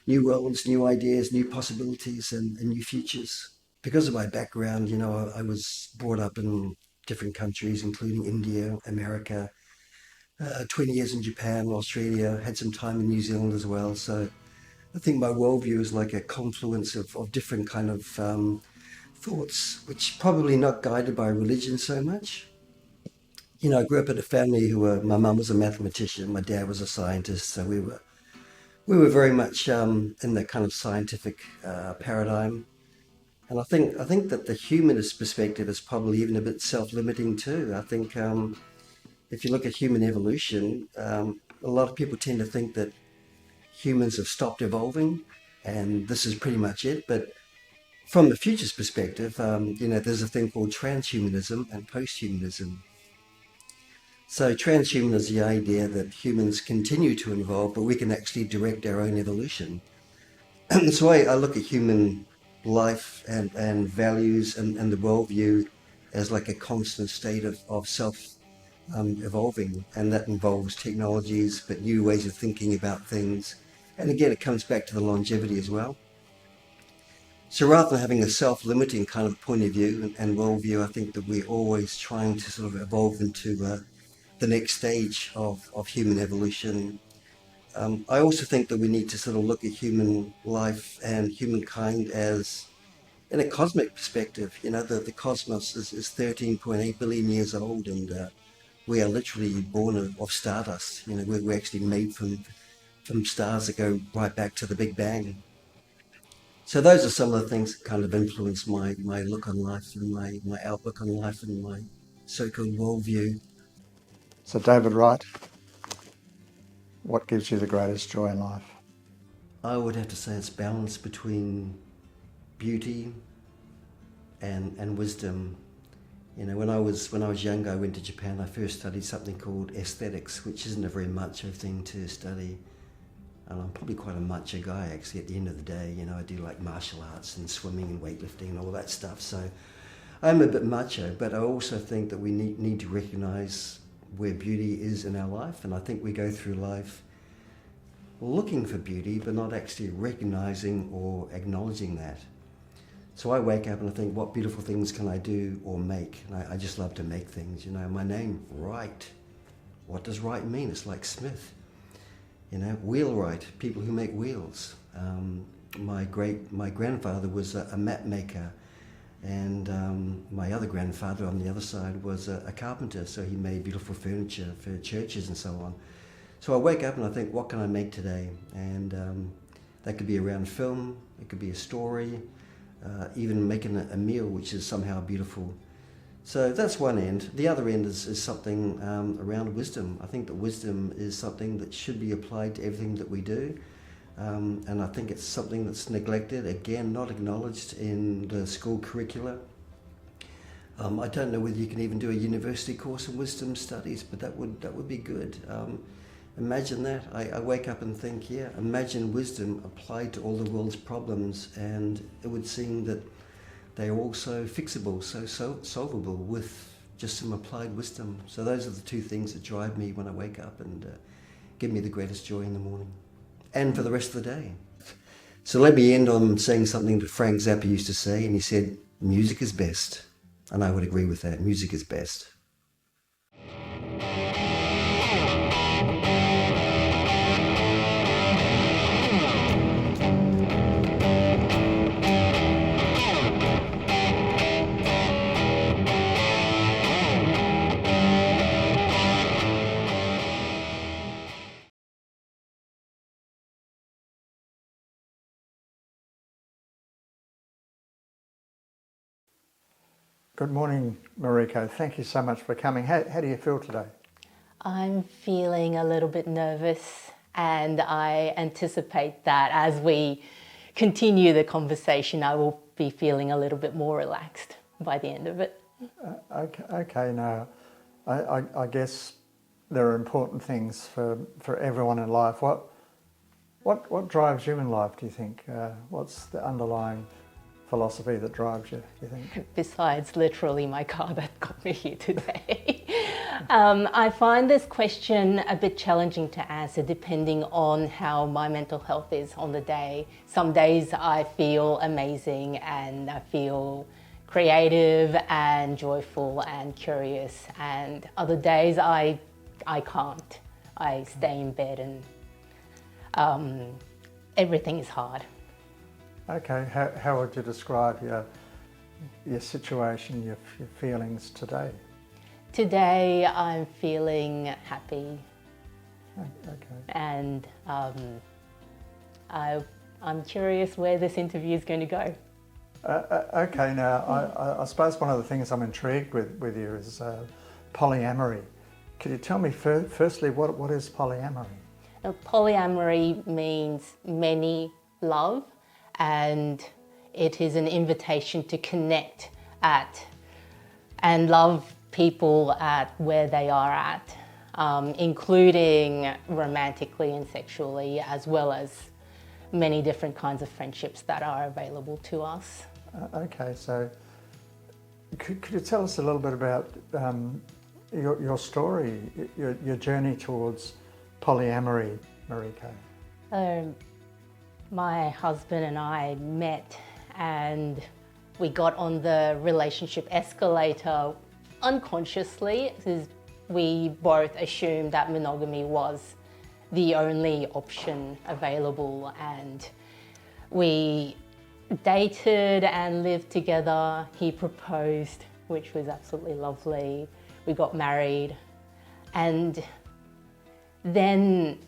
new worlds, new ideas, new possibilities, and new futures. Because of my background, you know, I was brought up in different countries, including India, America, 20 years in Japan, Australia, had some time in New Zealand as well. So I think my worldview is like a confluence of different kind of thoughts, which probably not guided by religion so much. You know, I grew up in a family my mum was a mathematician, my dad was a scientist, so we were very much in that kind of scientific paradigm. And I think that the humanist perspective is probably even a bit self-limiting too. I think if you look at human evolution, a lot of people tend to think that humans have stopped evolving and this is pretty much it. But from the future's perspective, you know, there's a thing called transhumanism and posthumanism. So transhuman is the idea that humans continue to evolve, but we can actually direct our own evolution. So I look at human life and values and the worldview as like a constant state of self evolving, and that involves technologies, but new ways of thinking about things. And again, it comes back to the longevity as well. So rather than having a self-limiting kind of point of view and worldview, I think that we're always trying to sort of evolve into the next stage of human evolution. I also think that we need to sort of look at human life and humankind as in a cosmic perspective. You know, the cosmos is 13.8 billion years old, and we are literally born of stardust. You know, we're actually made from stars that go right back to the Big Bang. So those are some of the things that kind of influence my look on life and my outlook on life and my so-called worldview. So David Wright, what gives you the greatest joy in life? I would have to say it's balance between beauty and wisdom. You know, when I was younger, I went to Japan. I first studied something called aesthetics, which isn't a very macho thing to study. And I'm probably quite a macho guy, actually, at the end of the day. You know, I do like martial arts and swimming and weightlifting and all that stuff. So I'm a bit macho, but I also think that we need to recognize where beauty is in our life. And I think we go through life looking for beauty, but not actually recognizing or acknowledging that. So I wake up and I think, what beautiful things can I do or make? And I just love to make things. You know, my name, Wright. What does Wright mean? It's like Smith. You know, wheelwright, people who make wheels. My grandfather was a map maker, and my other grandfather on the other side was a carpenter, so he made beautiful furniture for churches and so on. So I wake up and I think, what can I make today? And that could be around film, it could be a story, even making a meal which is somehow beautiful. So that's one end. The other end is something around wisdom. I think that wisdom is something that should be applied to everything that we do. And I think it's something that's neglected, again, not acknowledged in the school curricula. I don't know whether you can even do a university course in wisdom studies, but that would be good. Imagine that. I wake up and think, yeah, imagine wisdom applied to all the world's problems, and it would seem that they are also fixable, so solvable with just some applied wisdom. So those are the two things that drive me when I wake up and give me the greatest joy in the morning and for the rest of the day. So let me end on saying something that Frank Zappa used to say, and he said, music is best. And I would agree with that. Music is best. Good morning, Mariko. Thank you so much for coming. How do you feel today? I'm feeling a little bit nervous, and I anticipate that as we continue the conversation, I will be feeling a little bit more relaxed by the end of it. Okay. Now, I guess there are important things for everyone in life. What drives you in life, do you think? What's the underlying philosophy that drives you, do you think? Besides literally my car that got me here today. I find this question a bit challenging to answer depending on how my mental health is on the day. Some days I feel amazing and I feel creative and joyful and curious, and other days I can't. I stay in bed and everything is hard. Okay, how would you describe your situation, your feelings today? Today I'm feeling happy. Okay. And I'm curious where this interview is going to go. Okay, now I suppose one of the things I'm intrigued with you is polyamory. Could you tell me firstly what is polyamory? Now, polyamory means many love, and it is an invitation to connect at and love people at where they are at, including romantically and sexually, as well as many different kinds of friendships that are available to us. Okay, so could you tell us a little bit about your story, your journey towards polyamory, Mariko? My husband and I met and we got on the relationship escalator unconsciously, because we both assumed that monogamy was the only option available, and we dated and lived together. He proposed, which was absolutely lovely. We got married, and then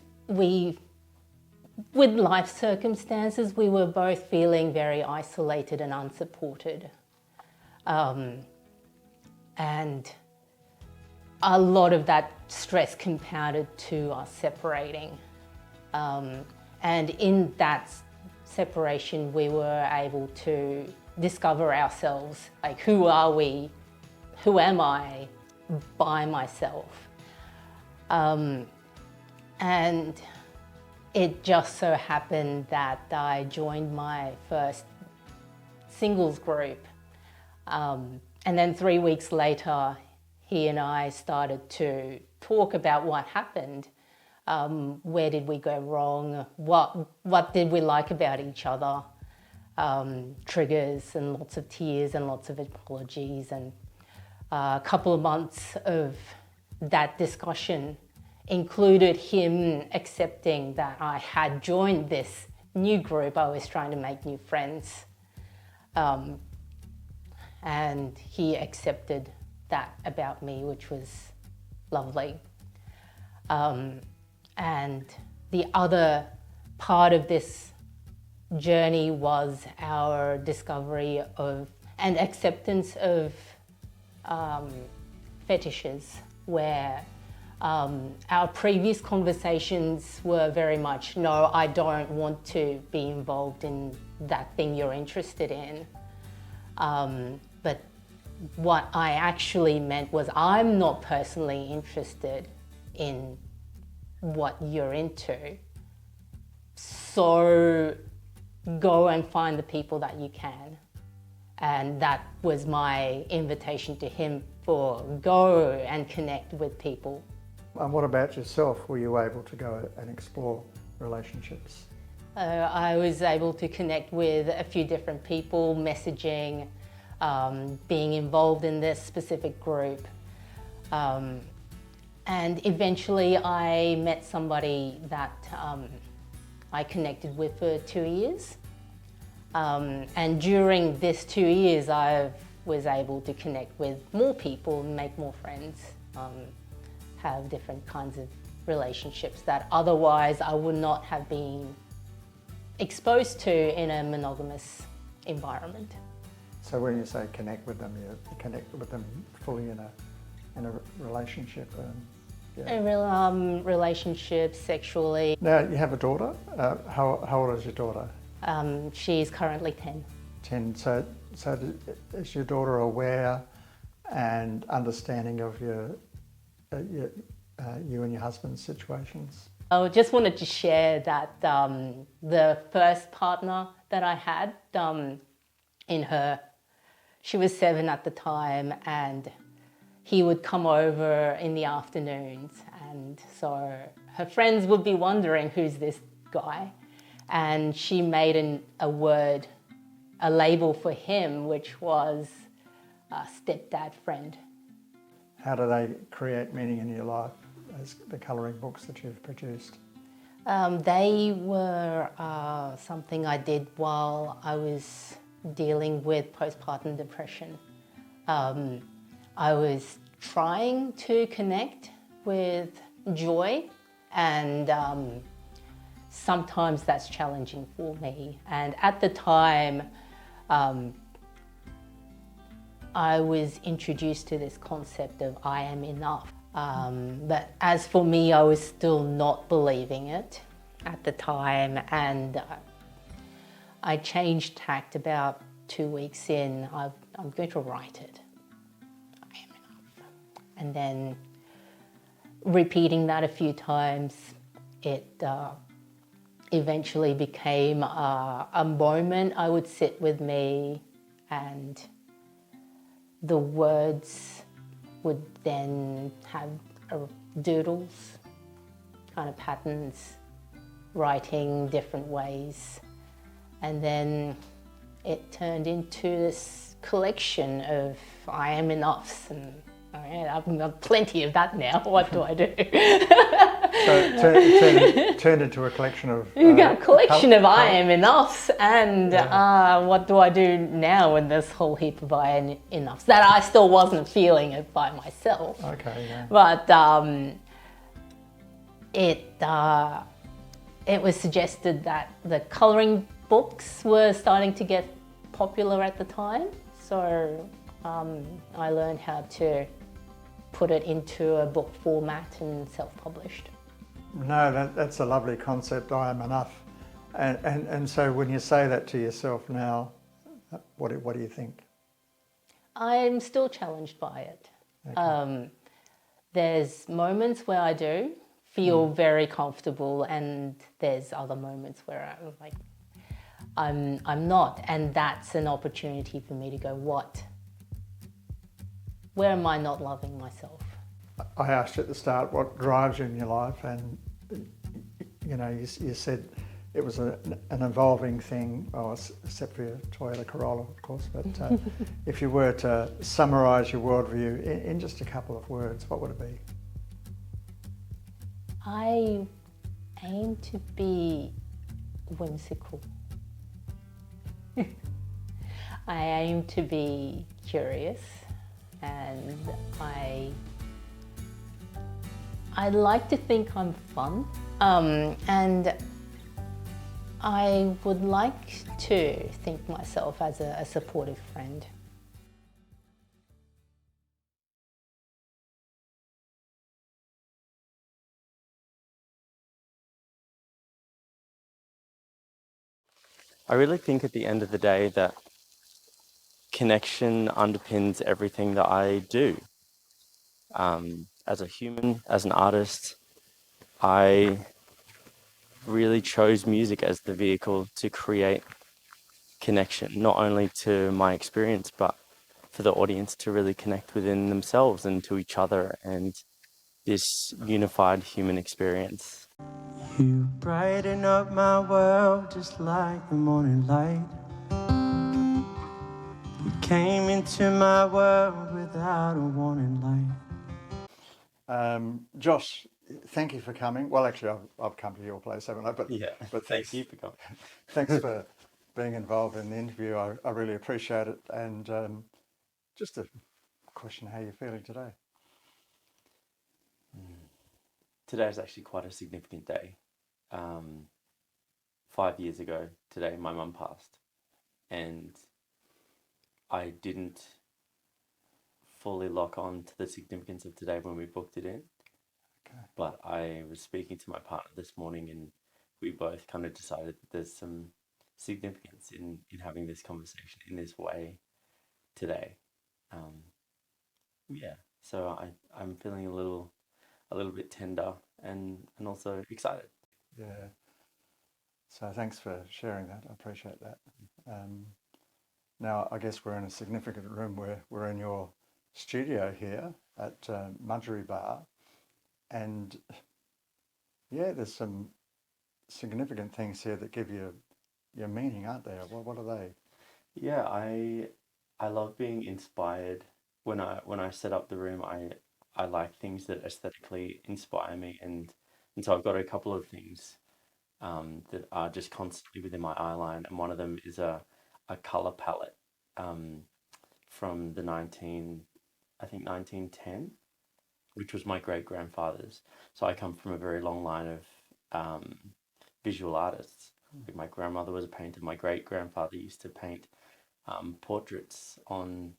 with life circumstances, we were both feeling very isolated and unsupported. And a lot of that stress compounded to us separating. And in that separation, we were able to discover ourselves, like, who are we? Who am I by myself? And it just so happened that I joined my first singles group. And then 3 weeks later, he and I started to talk about what happened. Where did we go wrong? What did we like about each other? Triggers and lots of tears and lots of apologies. And a couple of months of that discussion included him accepting that I had joined this new group. I was trying to make new friends. And he accepted that about me, which was lovely. And the other part of this journey was our discovery of and acceptance of fetishes, where our previous conversations were very much, no, I don't want to be involved in that thing you're interested in. But what I actually meant was, I'm not personally interested in what you're into. So go and find the people that you can. And that was my invitation to him for go and connect with people. And what about yourself? Were you able to go and explore relationships? I was able to connect with a few different people, messaging, being involved in this specific group. And eventually I met somebody that I connected with for 2 years. And during this 2 years, I was able to connect with more people, make more friends, have different kinds of relationships that otherwise I would not have been exposed to in a monogamous environment. So when you say connect with them, you connect with them fully in a relationship. Relationships, sexually. Now you have a daughter. How old is your daughter? She's currently 10. 10. So is your daughter aware and understanding of you and your husband's situations? I just wanted to share that the first partner that I had, she was 7 at the time, and he would come over in the afternoons, and so her friends would be wondering, who's this guy? And she made a label for him, which was a stepdad friend. How do they create meaning in your life, as the colouring books that you've produced? They were something I did while I was dealing with postpartum depression. I was trying to connect with joy, and sometimes that's challenging for me. And at the time, I was introduced to this concept of I am enough. But as for me, I was still not believing it at the time, and I changed tact about 2 weeks in. I'm going to write it. I am enough. And then repeating that a few times, it eventually became a moment I would sit with me, and the words would then have doodles, kind of patterns, writing different ways. And then it turned into this collection of I am enoughs, and I've got plenty of that now. What do I do? So it turned into a collection of... You got a collection of I am enoughs, and what do I do now with this whole heap of I am enoughs that I still wasn't feeling it by myself. Okay, yeah. But it was suggested that the colouring books were starting to get popular at the time, so I learned how to put it into a book format and self-published. No, that's a lovely concept, I am enough. And so when you say that to yourself now, what do you think? I'm still challenged by it. Okay. There's moments where I do feel very comfortable, and there's other moments where I'm not, and that's an opportunity for me to go, where am I not loving myself? I asked you at the start what drives you in your life, and you said it was an evolving thing, except for your Toyota Corolla, of course, but if you were to summarise your worldview in just a couple of words, what would it be? I aim to be whimsical. I aim to be curious, and I like to think I'm fun, and I would like to think myself as a supportive friend. I really think at the end of the day that connection underpins everything that I do. As a human, as an artist, I really chose music as the vehicle to create connection, not only to my experience, but for the audience to really connect within themselves and to each other and this unified human experience. You brighten up my world just like the morning light. You came into my world without a warning light. Josh, thank you for coming. Well, actually, I've come to your place, haven't I? But Yeah, but thank you for coming. Thanks for being involved in the interview. I really appreciate it. And just a question: how are you feeling today? Today is actually quite a significant day. 5 years ago today, my mum passed, and I didn't fully lock on to the significance of today when we booked it in. Okay. But I was speaking to my partner this morning, and we both kind of decided that there's some significance in having this conversation in this way today. Yeah, so I'm feeling a little bit tender and also excited. Yeah. So thanks for sharing that. I appreciate that. Now, I guess we're in a significant room where we're in your studio here at Mudgery Bar. And yeah, there's some significant things here that give you your meaning, aren't there? What are they? Yeah, I love being inspired when I set up the room. I like things that aesthetically inspire me, and so I've got a couple of things that are just constantly within my eye line, and one of them is a color palette from the 1910, which was my great grandfather's. So I come from a very long line of visual artists. Like my grandmother was a painter. My great grandfather used to paint portraits on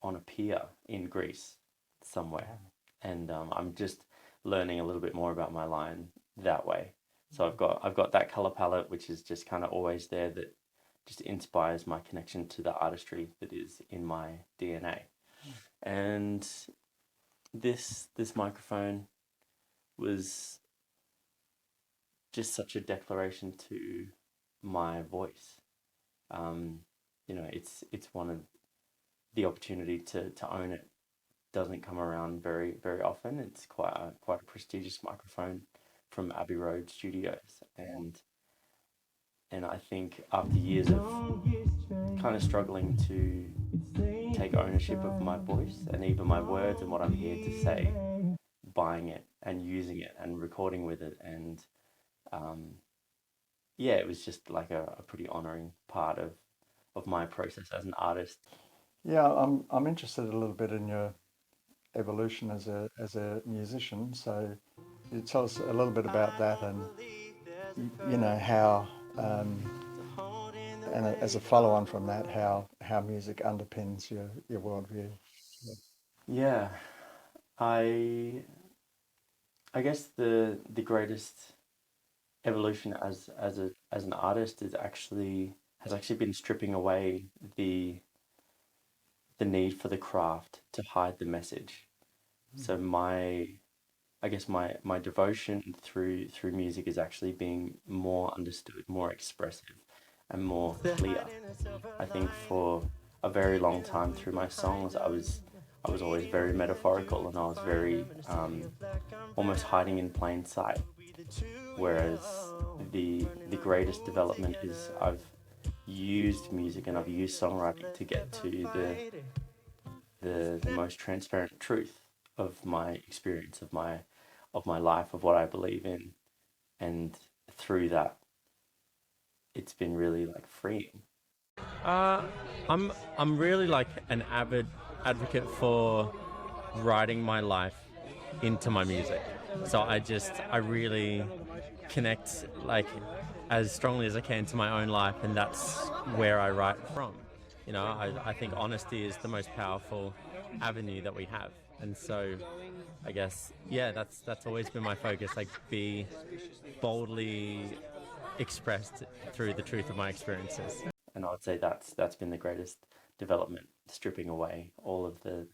a pier in Greece somewhere, and I'm just learning a little bit more about my line that way. So I've got that color palette, which is just kind of always there, that just inspires my connection to the artistry that is in my DNA. And this microphone was just such a declaration to my voice. You know, it's one of the opportunity to own it doesn't come around very, very often. It's quite a prestigious microphone from Abbey Road Studios, and I think after years of kind of struggling to take ownership of my voice and even my words and what I'm here to say, buying it and using it and recording with it, and yeah, it was just like a pretty honouring part of my process as an artist. Yeah, I'm interested a little bit in your evolution as a musician. So you tell us a little bit about that, and you know how, and as a follow-on from that, how music underpins your worldview. Yeah, I guess the greatest evolution as an artist has actually been stripping away the need for the craft to hide the message. So I guess my devotion through music is actually being more understood, more expressive, and more clear. I think for a very long time through my songs, I was always very metaphorical, and I was very almost hiding in plain sight. Whereas the greatest development is I've used music and I've used songwriting to get to the most transparent truth of my experience, of my life, of what I believe in, and through that, it's been really like freeing. I'm really like an avid advocate for writing my life into my music. So I really connect like as strongly as I can to my own life, and that's where I write from. You know, I think honesty is the most powerful avenue that we have, and so I guess that's always been my focus, like be boldly expressed through the truth of my experiences. And I would say that's been the greatest development, stripping away all of the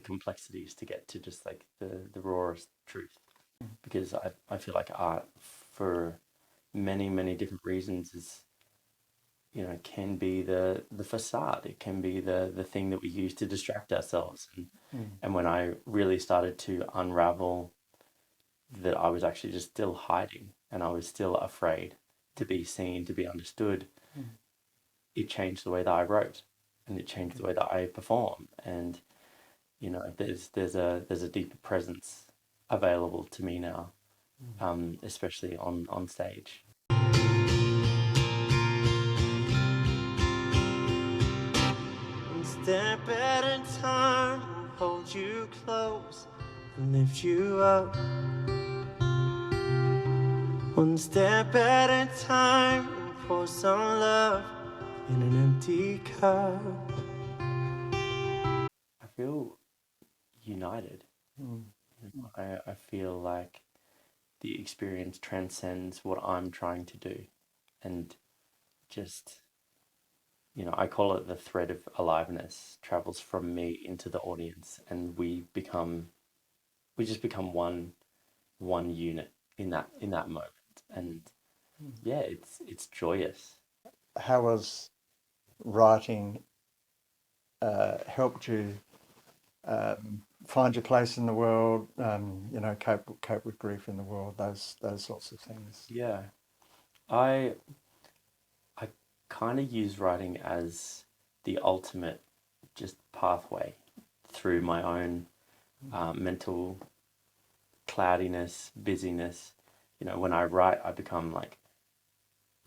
complexities to get to just like the rawest truth. Because I feel like art, for many different reasons, you know, can be the facade. It can be the thing that we use to distract ourselves. And when I really started to unravel that I was actually just still hiding and I was still afraid to be seen, to be understood, it changed the way that I wrote, and it changed the way that I perform. And you know, there's a deeper presence available to me now, especially on stage. One step at a time, hold you close and lift you up. One step at a time, pour some love in an empty cup. I feel united. I feel like the experience transcends what I'm trying to do, and just, you know, I call it the thread of aliveness travels from me into the audience, and we just become one unit in that moment, and yeah, it's joyous. How has writing helped you find your place in the world? You know, cope with grief in the world. Those sorts of things. Yeah, I kind of use writing as the ultimate just pathway through my own mental cloudiness, busyness. You know, when I write, I become like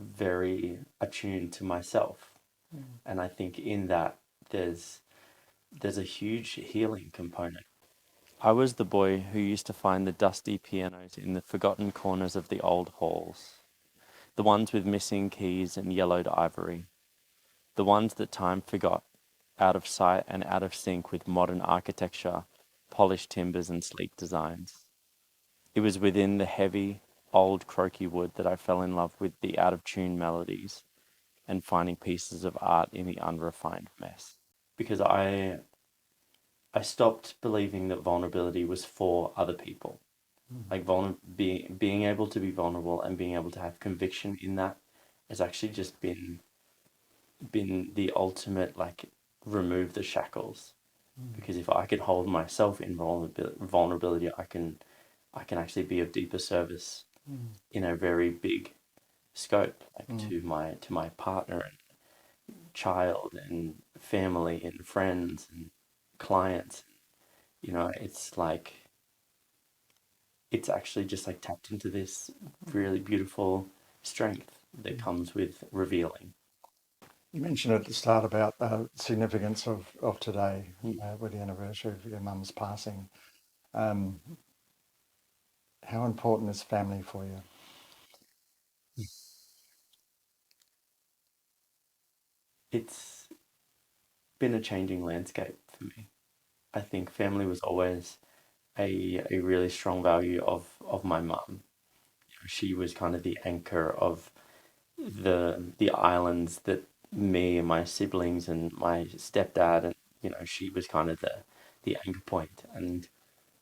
very attuned to myself, and I think in that there's a huge healing component. I was the boy who used to find the dusty pianos in the forgotten corners of the old halls, the ones with missing keys and yellowed ivory, the ones that time forgot, out of sight and out of sync with modern architecture, polished timbers and sleek designs. It was within the heavy, old croaky wood that I fell in love with the out-of-tune melodies and finding pieces of art in the unrefined mess. Because I stopped believing that vulnerability was for other people. Like being able to be vulnerable and being able to have conviction in that has actually just been the ultimate, like, remove the shackles. Because if I can hold myself in vulnerability, I can actually be of deeper service in a very big scope, like to my partner and child and family and friends and clients. You know, it's like, it's actually just like tapped into this really beautiful strength that comes with revealing. You mentioned at the start about the significance of today, with the anniversary of your mum's passing. How important is family for you? It's been a changing landscape for me. I think family was always a really strong value of my mum. She was kind of the anchor of the islands that me and my siblings and my stepdad, and you know, she was kind of the anchor point. And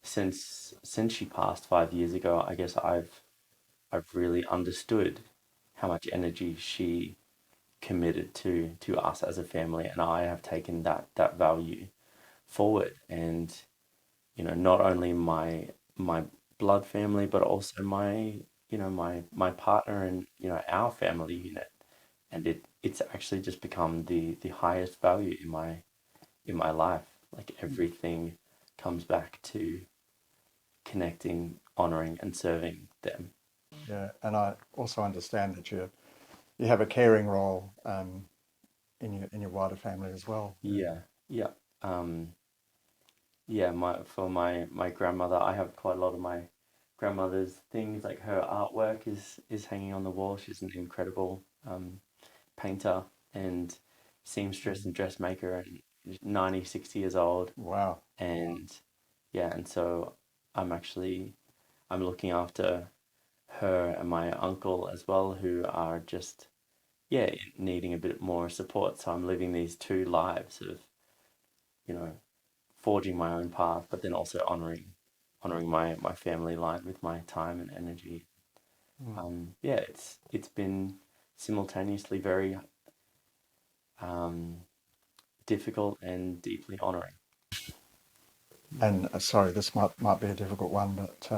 since she passed 5 years ago, I guess I've really understood how much energy she committed to us as a family, and I have taken that value forward. And you know, not only my blood family, but also my, you know, my partner and, you know, our family unit. And it's actually just become the highest value in my life. Like, everything comes back to connecting, honoring and serving them. Yeah, and I also understand that you have a caring role in your wider family as well. Yeah, yeah. Yeah, for my grandmother, I have quite a lot of my grandmother's things. Like, her artwork is hanging on the wall. She's an incredible painter and seamstress and dressmaker, and 60 years old. Wow. And yeah, and so I'm looking after her and my uncle as well, who are just, yeah, needing a bit more support. So I'm living these two lives of, you know, forging my own path, but then also honoring my family line with my time and energy. Yeah, it's been simultaneously very difficult and deeply honouring. And sorry, this might be a difficult one, but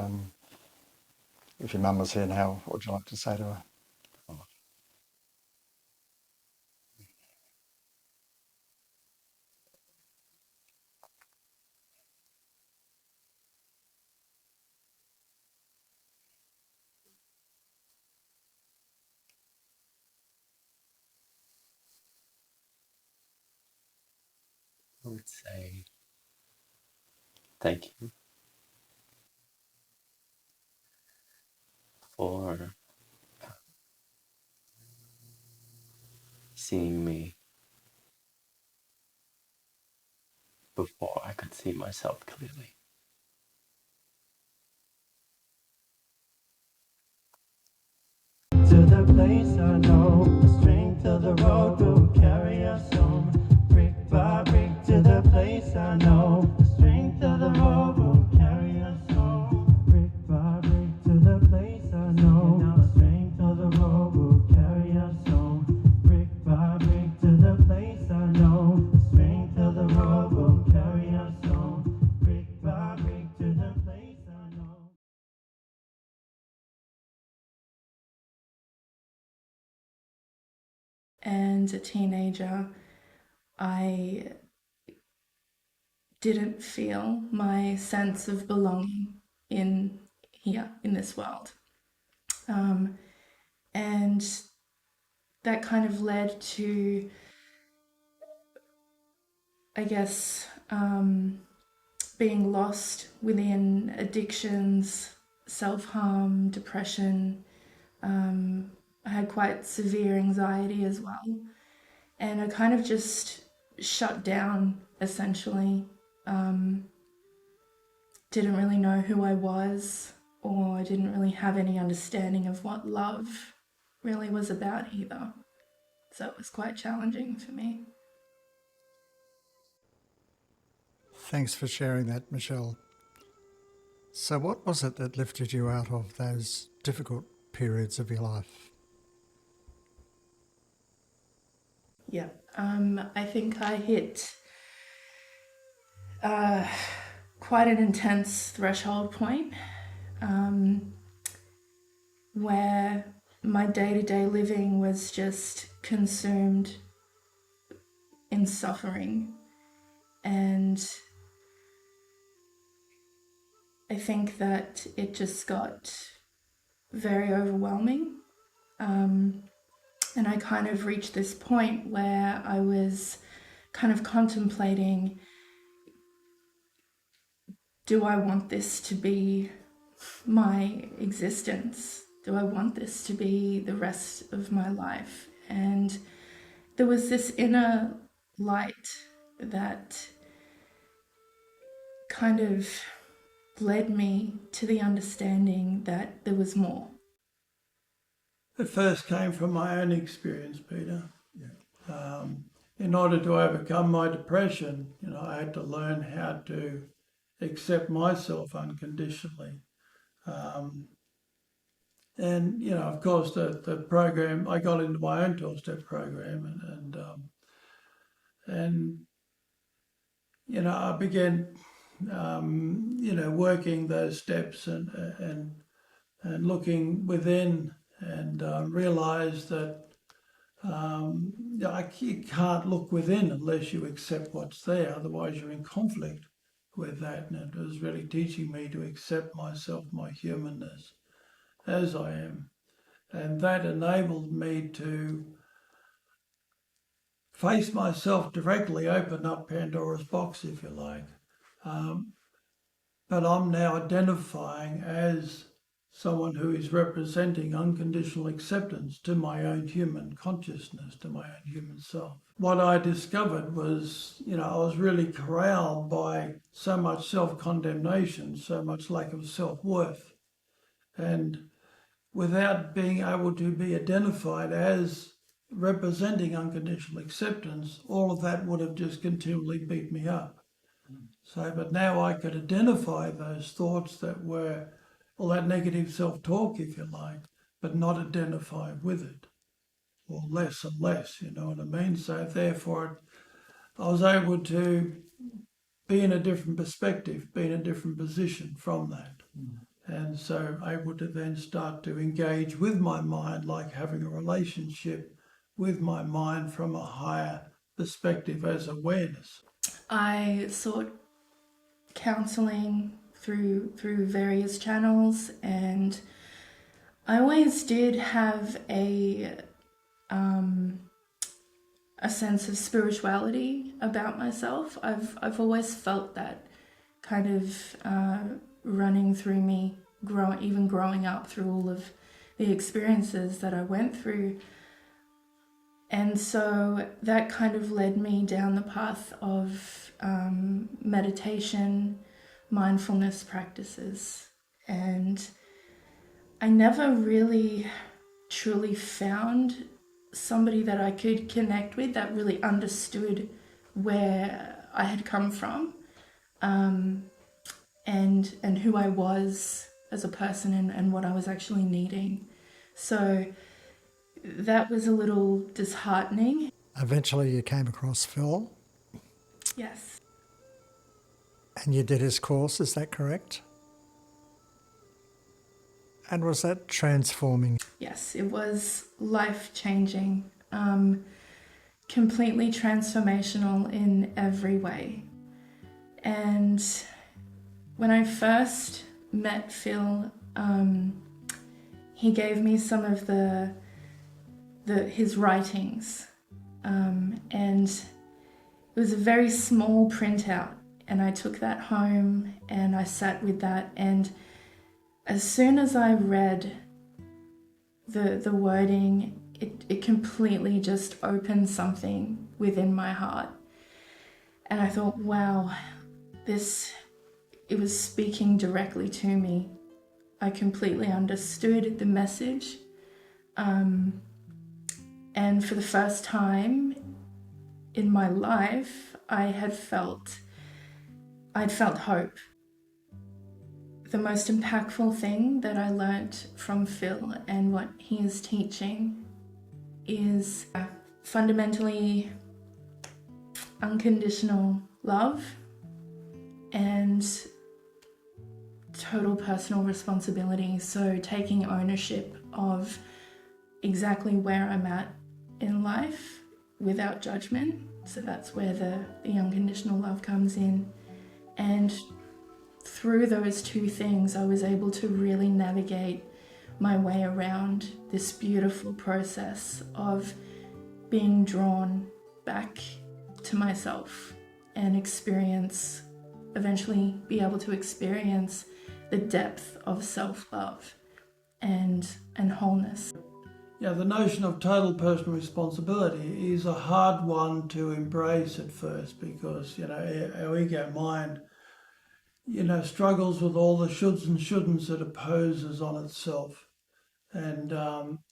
if your mum was here now, what would you like to say to her? I would say thank you for seeing me before I could see myself clearly. To the place I know, the strength of the road will carry us home. Brick by brick to the place I know, the strength of the road will carry us home. Brick by brick to the place I know, the strength of the road will carry us home. Brick by brick to the place I know, the strength of the road will carry us home. Brick by brick to the place I know. And a teenager, I didn't feel my sense of belonging in this world. And that kind of led to, I guess, being lost within addictions, self-harm, depression. I had quite severe anxiety as well. And I kind of just shut down, essentially. Didn't really know who I was, or I didn't really have any understanding of what love really was about either. So it was quite challenging for me. Thanks for sharing that, Michelle. So what was it that lifted you out of those difficult periods of your life? Yeah, I think I hit quite an intense threshold point where my day-to-day living was just consumed in suffering, and I think that it just got very overwhelming. And I kind of reached this point where I was kind of contemplating, do I want this to be my existence? Do I want this to be the rest of my life? And there was this inner light that kind of led me to the understanding that there was more. It first came from my own experience, Peter. In order to overcome my depression, I had to learn how to accept myself unconditionally. And of course, the program, I got into my own 12-step program, and I began, working those steps and looking within, and realised that you can't look within unless you accept what's there. Otherwise, you're in conflict with that. And it was really teaching me to accept myself, my humanness, as I am. And that enabled me to face myself directly, open up Pandora's box, if you like. But I'm now identifying as someone who is representing unconditional acceptance to my own human consciousness, to my own human self. What I discovered was, I was really corralled by so much self-condemnation, so much lack of self-worth. And without being able to be identified as representing unconditional acceptance, all of that would have just continually beat me up. But now I could identify those thoughts that were all that negative self-talk, if you like, but not identify with it. or less and less, you know what I mean? So therefore, I was able to be in a different perspective, be in a different position from that. And so able to then start to engage with my mind, like having a relationship with my mind from a higher perspective as awareness. I sought counselling through various channels, and I always did have a sense of spirituality about myself. I've always felt that kind of running through me, even growing up through all of the experiences that I went through. And so that kind of led me down the path of meditation, mindfulness practices. And I never really truly found somebody that I could connect with that really understood where I had come from, and who I was as a person, and what I was actually needing. So that was a little disheartening. Eventually you came across Phil Yes. and you did his course, is that correct? And was that transforming? Yes, it was life-changing, completely transformational in every way. And when I first met Phil, he gave me some of his writings, and it was a very small printout, and I took that home and I sat with that, and as soon as I read the wording, it completely just opened something within my heart. And I thought, wow, it was speaking directly to me. I completely understood the message. And for the first time in my life, I'd felt hope. The most impactful thing that I learnt from Phil and what he is teaching is fundamentally unconditional love and total personal responsibility. So taking ownership of exactly where I'm at in life without judgment. So that's where the unconditional love comes in. And through those two things, I was able to really navigate my way around this beautiful process of being drawn back to myself and eventually be able to experience the depth of self-love and wholeness. Yeah, the notion of total personal responsibility is a hard one to embrace at first because, you know, our ego mind, you know, struggles with all the shoulds and shouldn'ts it opposes on itself. And,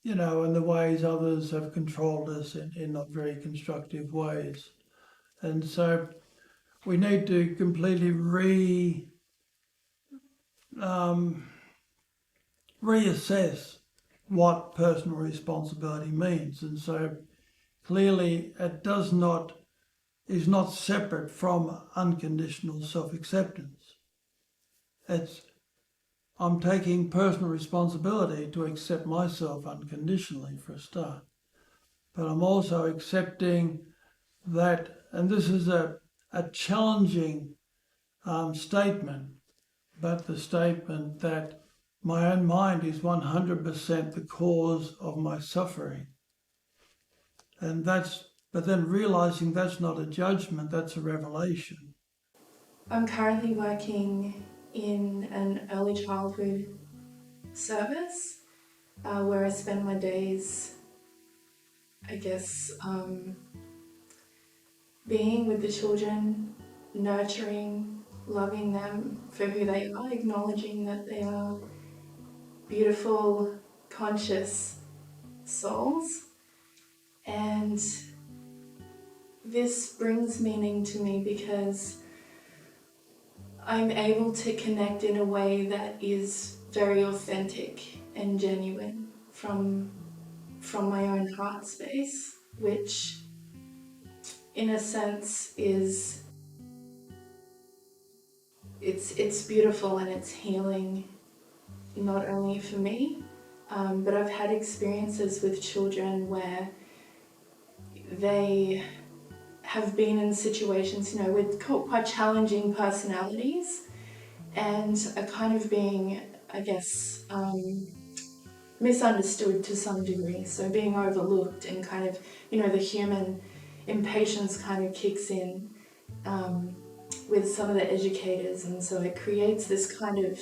you know, and the ways others have controlled us in not very constructive ways. And so we need to completely reassess what personal responsibility means. And so clearly it is not separate from unconditional self-acceptance. I'm taking personal responsibility to accept myself unconditionally for a start. But I'm also accepting that, and this is a challenging statement, but the statement that my own mind is 100% the cause of my suffering. And but then realizing that's not a judgment, that's a revelation. I'm currently working in an early childhood service where I spend my days, I guess, being with the children, nurturing, loving them for who they are, acknowledging that they are beautiful, conscious souls. And this brings meaning to me because I'm able to connect in a way that is very authentic and genuine from from my own heart space, which in a sense is, it's beautiful and it's healing, not only for me, but I've had experiences with children where they have been in situations, with quite challenging personalities and are kind of being, I guess, misunderstood to some degree. So being overlooked and kind of, the human impatience kind of kicks in with some of the educators, and so it creates this kind of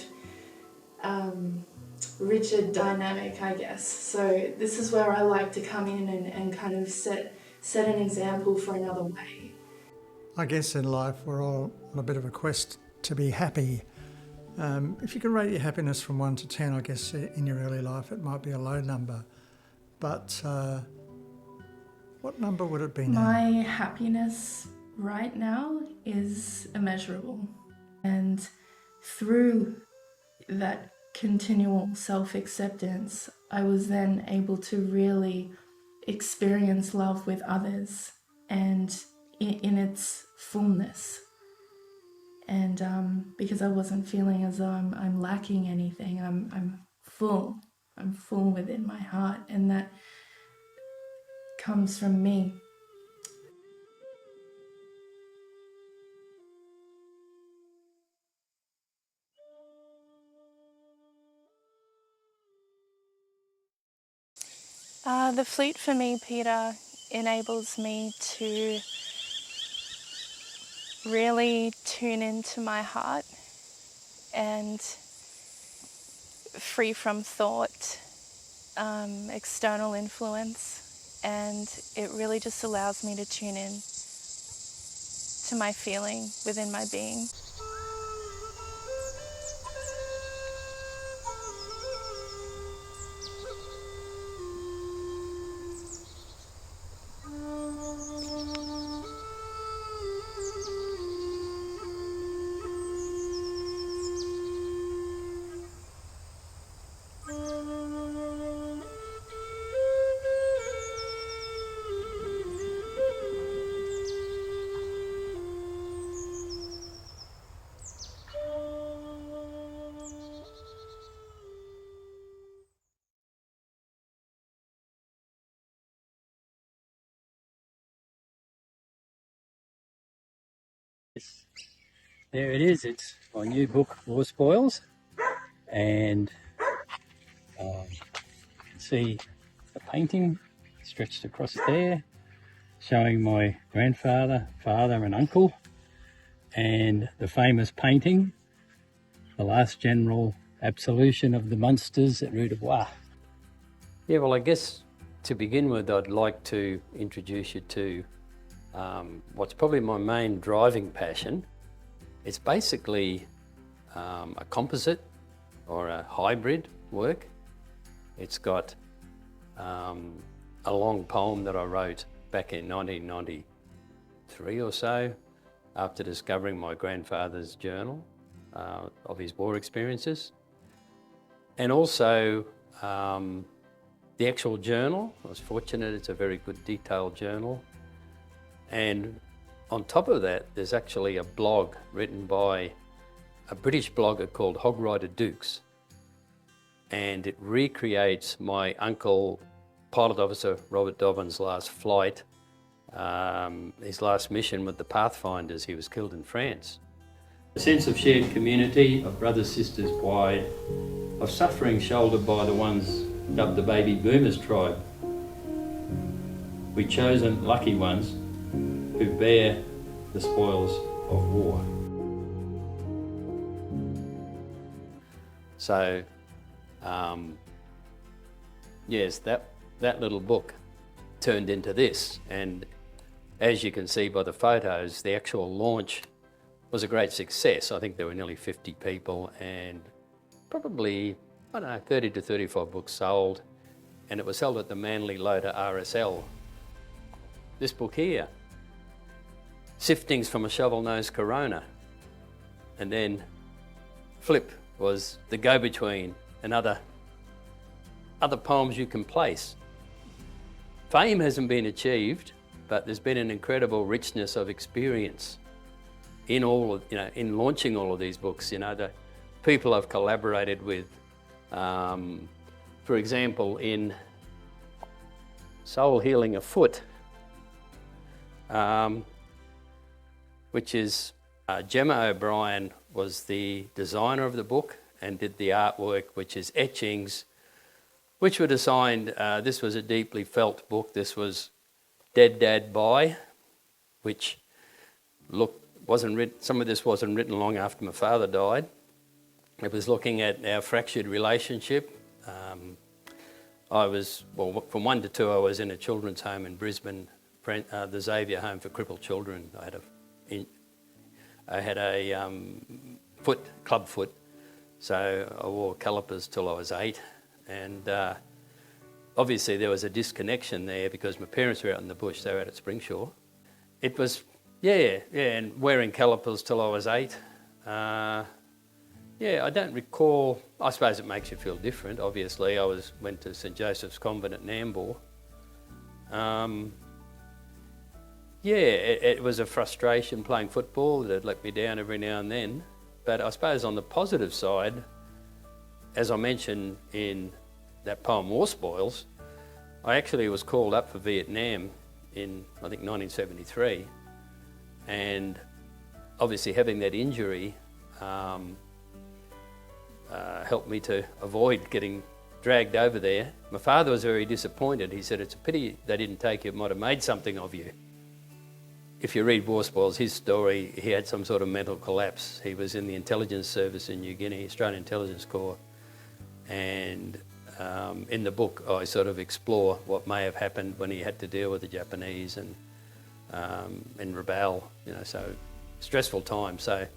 rigid dynamic, I guess. So this is where I like to come in and kind of set an example for another way. I guess in life we're all on a bit of a quest to be happy. If you can rate your happiness from 1 to 10, I guess in your early life it might be a low number. But what number would it be now? My happiness right now is immeasurable. And through that continual self-acceptance, I was then able to really experience love with others and in its fullness. And because I wasn't feeling as though I'm lacking anything, I'm full. I'm full within my heart, and that comes from me. The flute for me, Peter, enables me to really tune into my heart and free from thought, external influence, and it really just allows me to tune in to my feeling within my being. There it is. It's my new book, War Spoils, and you can see the painting stretched across there, showing my grandfather, father and uncle, and the famous painting, The Last General Absolution of the Munsters at Rue de Bois. Yeah, well, I guess to begin with, I'd like to introduce you to what's probably my main driving passion. It's basically a composite or a hybrid work. It's got a long poem that I wrote back in 1993 or so, after discovering my grandfather's journal of his war experiences. And also the actual journal. I was fortunate, it's a very good detailed journal. And on top of that, there's actually a blog written by a British blogger called Hog Rider Dukes. And it recreates my uncle, Pilot Officer Robert Dobbin's last flight, his last mission with the Pathfinders. He was killed in France. A sense of shared community, of brothers, sisters wide, of suffering shouldered by the ones dubbed the baby boomers tribe. We chosen lucky ones who bear the spoils of war. So, yes, that little book turned into this, and as you can see by the photos, the actual launch was a great success. I think there were nearly 50 people and probably, 30 to 35 books sold, and it was held at the Manly Loader RSL. This book here, Siftings from a Shovel-Nosed Corona, and then Flip was the go-between and other poems you can place. Fame hasn't been achieved, but there's been an incredible richness of experience in all of, in launching all of these books. The people I've collaborated with, for example, in Soul Healing Afoot, which is Gemma O'Brien was the designer of the book and did the artwork, which is etchings, which were designed, this was a deeply felt book. This was Dead Dad Bye, which wasn't written, some of this wasn't written long after my father died. It was looking at our fractured relationship. I was, well, from 1 to 2, I was in a children's home in Brisbane, the Xavier Home for Crippled Children. I had a club foot, so I wore calipers till I was 8, and obviously there was a disconnection there because my parents were out in the bush, they were out at Springshaw. It was, and wearing calipers till I was 8. I don't recall, I suppose it makes you feel different, obviously. I went to St Joseph's Convent at Nambour. It was a frustration playing football that let me down every now and then. But I suppose on the positive side, as I mentioned in that poem War Spoils, I actually was called up for Vietnam in, I think, 1973. And obviously having that injury helped me to avoid getting dragged over there. My father was very disappointed. He said, "It's a pity they didn't take you, it might have made something of you." If you read War Spoils, his story, he had some sort of mental collapse. He was in the intelligence service in New Guinea, Australian Intelligence Corps. And in the book, I sort of explore what may have happened when he had to deal with the Japanese and rebel, so stressful time. So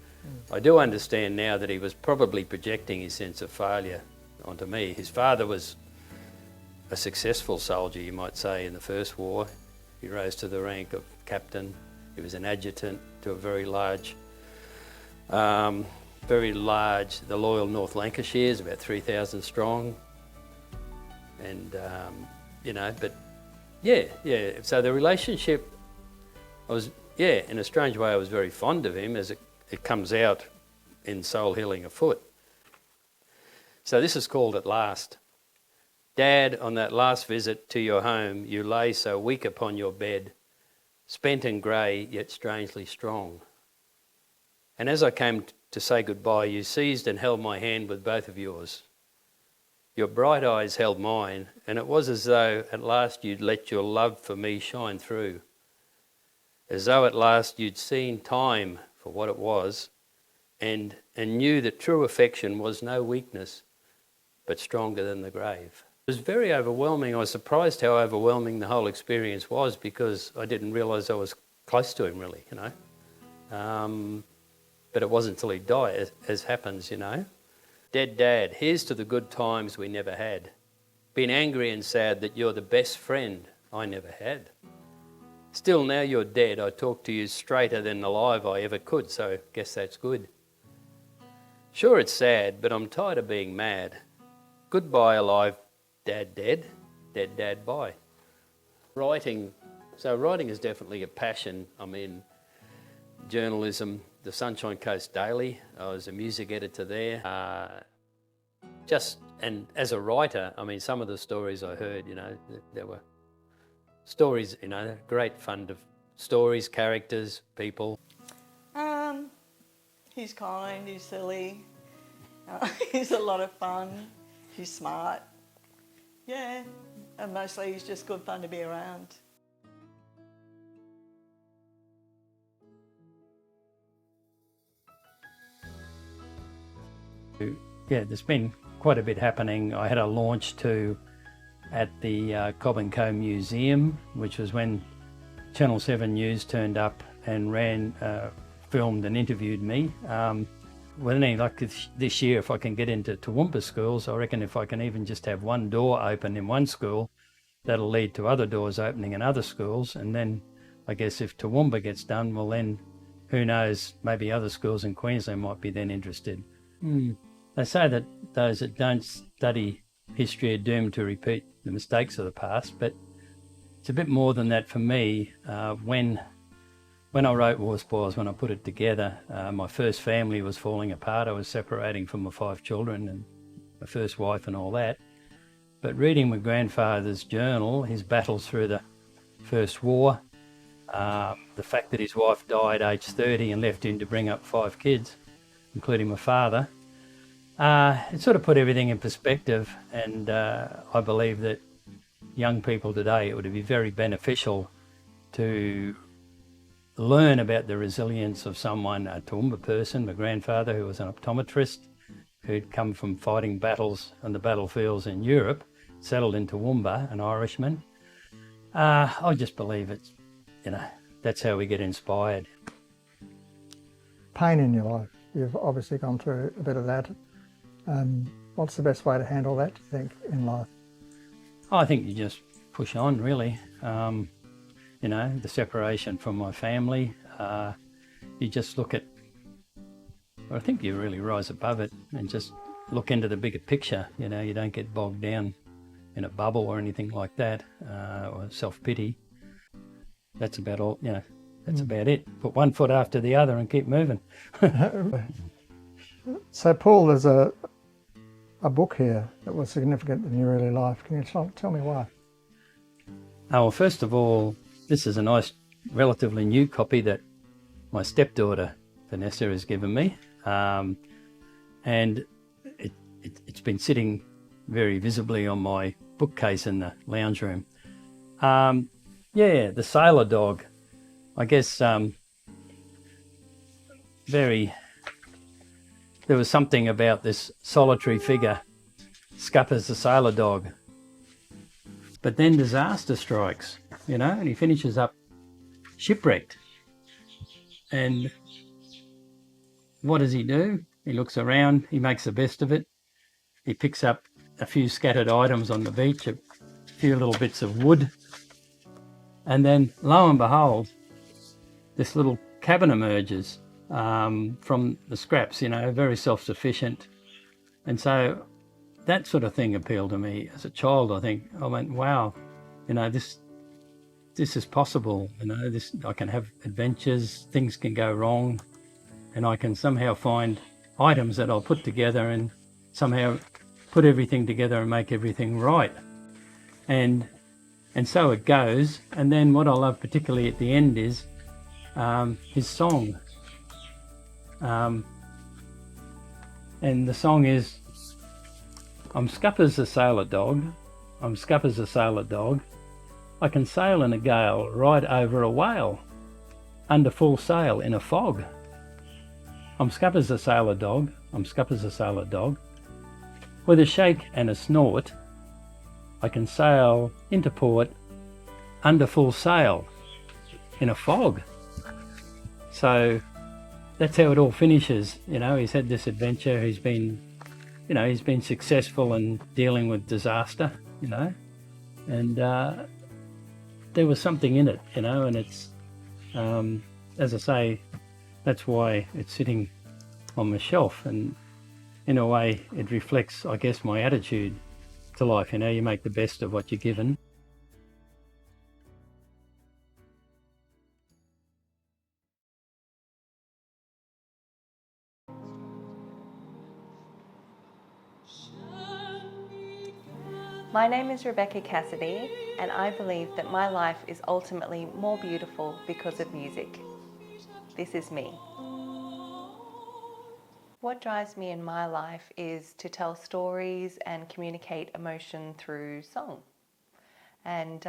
I do understand now that he was probably projecting his sense of failure onto me. His father was a successful soldier, you might say, in the First War. He rose to the rank of captain. He was an adjutant to a very large, the Loyal North Lancashires, about 3,000 strong. And, so the relationship, in a strange way, I was very fond of him, as it comes out in Soul Healing Afoot. So this is called At Last. Dad, on that last visit to your home, you lay so weak upon your bed, spent and grey, yet strangely strong. And as I came to say goodbye, you seized and held my hand with both of yours. Your bright eyes held mine, and it was as though at last you'd let your love for me shine through. As though at last you'd seen time for what it was, and knew that true affection was no weakness, but stronger than the grave. It was very overwhelming. I was surprised how overwhelming the whole experience was, because I didn't realise I was close to him, really, But it wasn't until he died, as happens, Dead Dad, here's to the good times we never had. Been angry and sad that you're the best friend I never had. Still, now you're dead, I talk to you straighter than alive I ever could, so guess that's good. Sure, it's sad, but I'm tired of being mad. Goodbye, alive, Dad dead, dead Dad bye. Writing is definitely a passion. I'm in journalism, the Sunshine Coast Daily. I was a music editor there. And as a writer, some of the stories I heard, there were stories, great fun of stories, characters, people. He's kind, he's silly, he's a lot of fun, he's smart. Yeah, and mostly he's just good fun to be around. Yeah, there's been quite a bit happening. I had a launch at the Cobb & Co Museum, which was when Channel 7 News turned up and filmed and interviewed me. With any luck this year, if I can get into Toowoomba schools, I reckon if I can even just have one door open in one school, that'll lead to other doors opening in other schools. And then I guess if Toowoomba gets done, well then, who knows, maybe other schools in Queensland might be then interested. They say that those that don't study history are doomed to repeat the mistakes of the past, but it's a bit more than that for me. When I wrote War Spoils, when I put it together, my first family was falling apart. I was separating from my 5 children and my first wife and all that. But reading my grandfather's journal, his battles through the First War, the fact that his wife died aged 30 and left him to bring up 5 kids, including my father, it sort of put everything in perspective. And I believe that young people today, it would be very beneficial to learn about the resilience of someone, a Toowoomba person, my grandfather, who was an optometrist, who'd come from fighting battles on the battlefields in Europe, settled in Toowoomba, an Irishman. I just believe it's, that's how we get inspired. Pain in your life. You've obviously gone through a bit of that. What's the best way to handle that, do you think, in life? I think you just push on, really. The separation from my family, you just look at, I think you really rise above it and just look into the bigger picture. You don't get bogged down in a bubble or anything like that, or self-pity. That's about all, that's about it. Put one foot after the other and keep moving. So, Paul, there's a book here that was significant in your early life. Can you tell me why? Well, first of all, this is a nice, relatively new copy that my stepdaughter, Vanessa, has given me. And it's been sitting very visibly on my bookcase in the lounge room. The Sailor Dog. I guess there was something about this solitary figure, Scupper's the sailor dog. But then disaster strikes, and he finishes up shipwrecked. And what does he do? He looks around, he makes the best of it. He picks up a few scattered items on the beach, a few little bits of wood. And then, lo and behold, this little cabin emerges from the scraps, very self-sufficient. And so that sort of thing appealed to me as a child. I went, wow, this is possible. I can have adventures, things can go wrong, and I can somehow find items that I'll put together and somehow put everything together and make everything right. And so it goes. And then what I love particularly at the end is his song. And the song is, I'm Scuppers the sailor dog, I'm Scuppers the sailor dog, I can sail in a gale, ride over a whale, under full sail in a fog. I'm Scuppers the sailor dog, I'm Scuppers the sailor dog, with a shake and a snort, I can sail into port, under full sail, in a fog. So that's how it all finishes. He's had this adventure, he's been successful in dealing with disaster, and there was something in it, and it's, as I say, that's why it's sitting on my shelf, and in a way it reflects, I guess, my attitude to life. You make the best of what you're given. My name is Rebecca Cassidy, and I believe that my life is ultimately more beautiful because of music. This is me. What drives me in my life is to tell stories and communicate emotion through song. And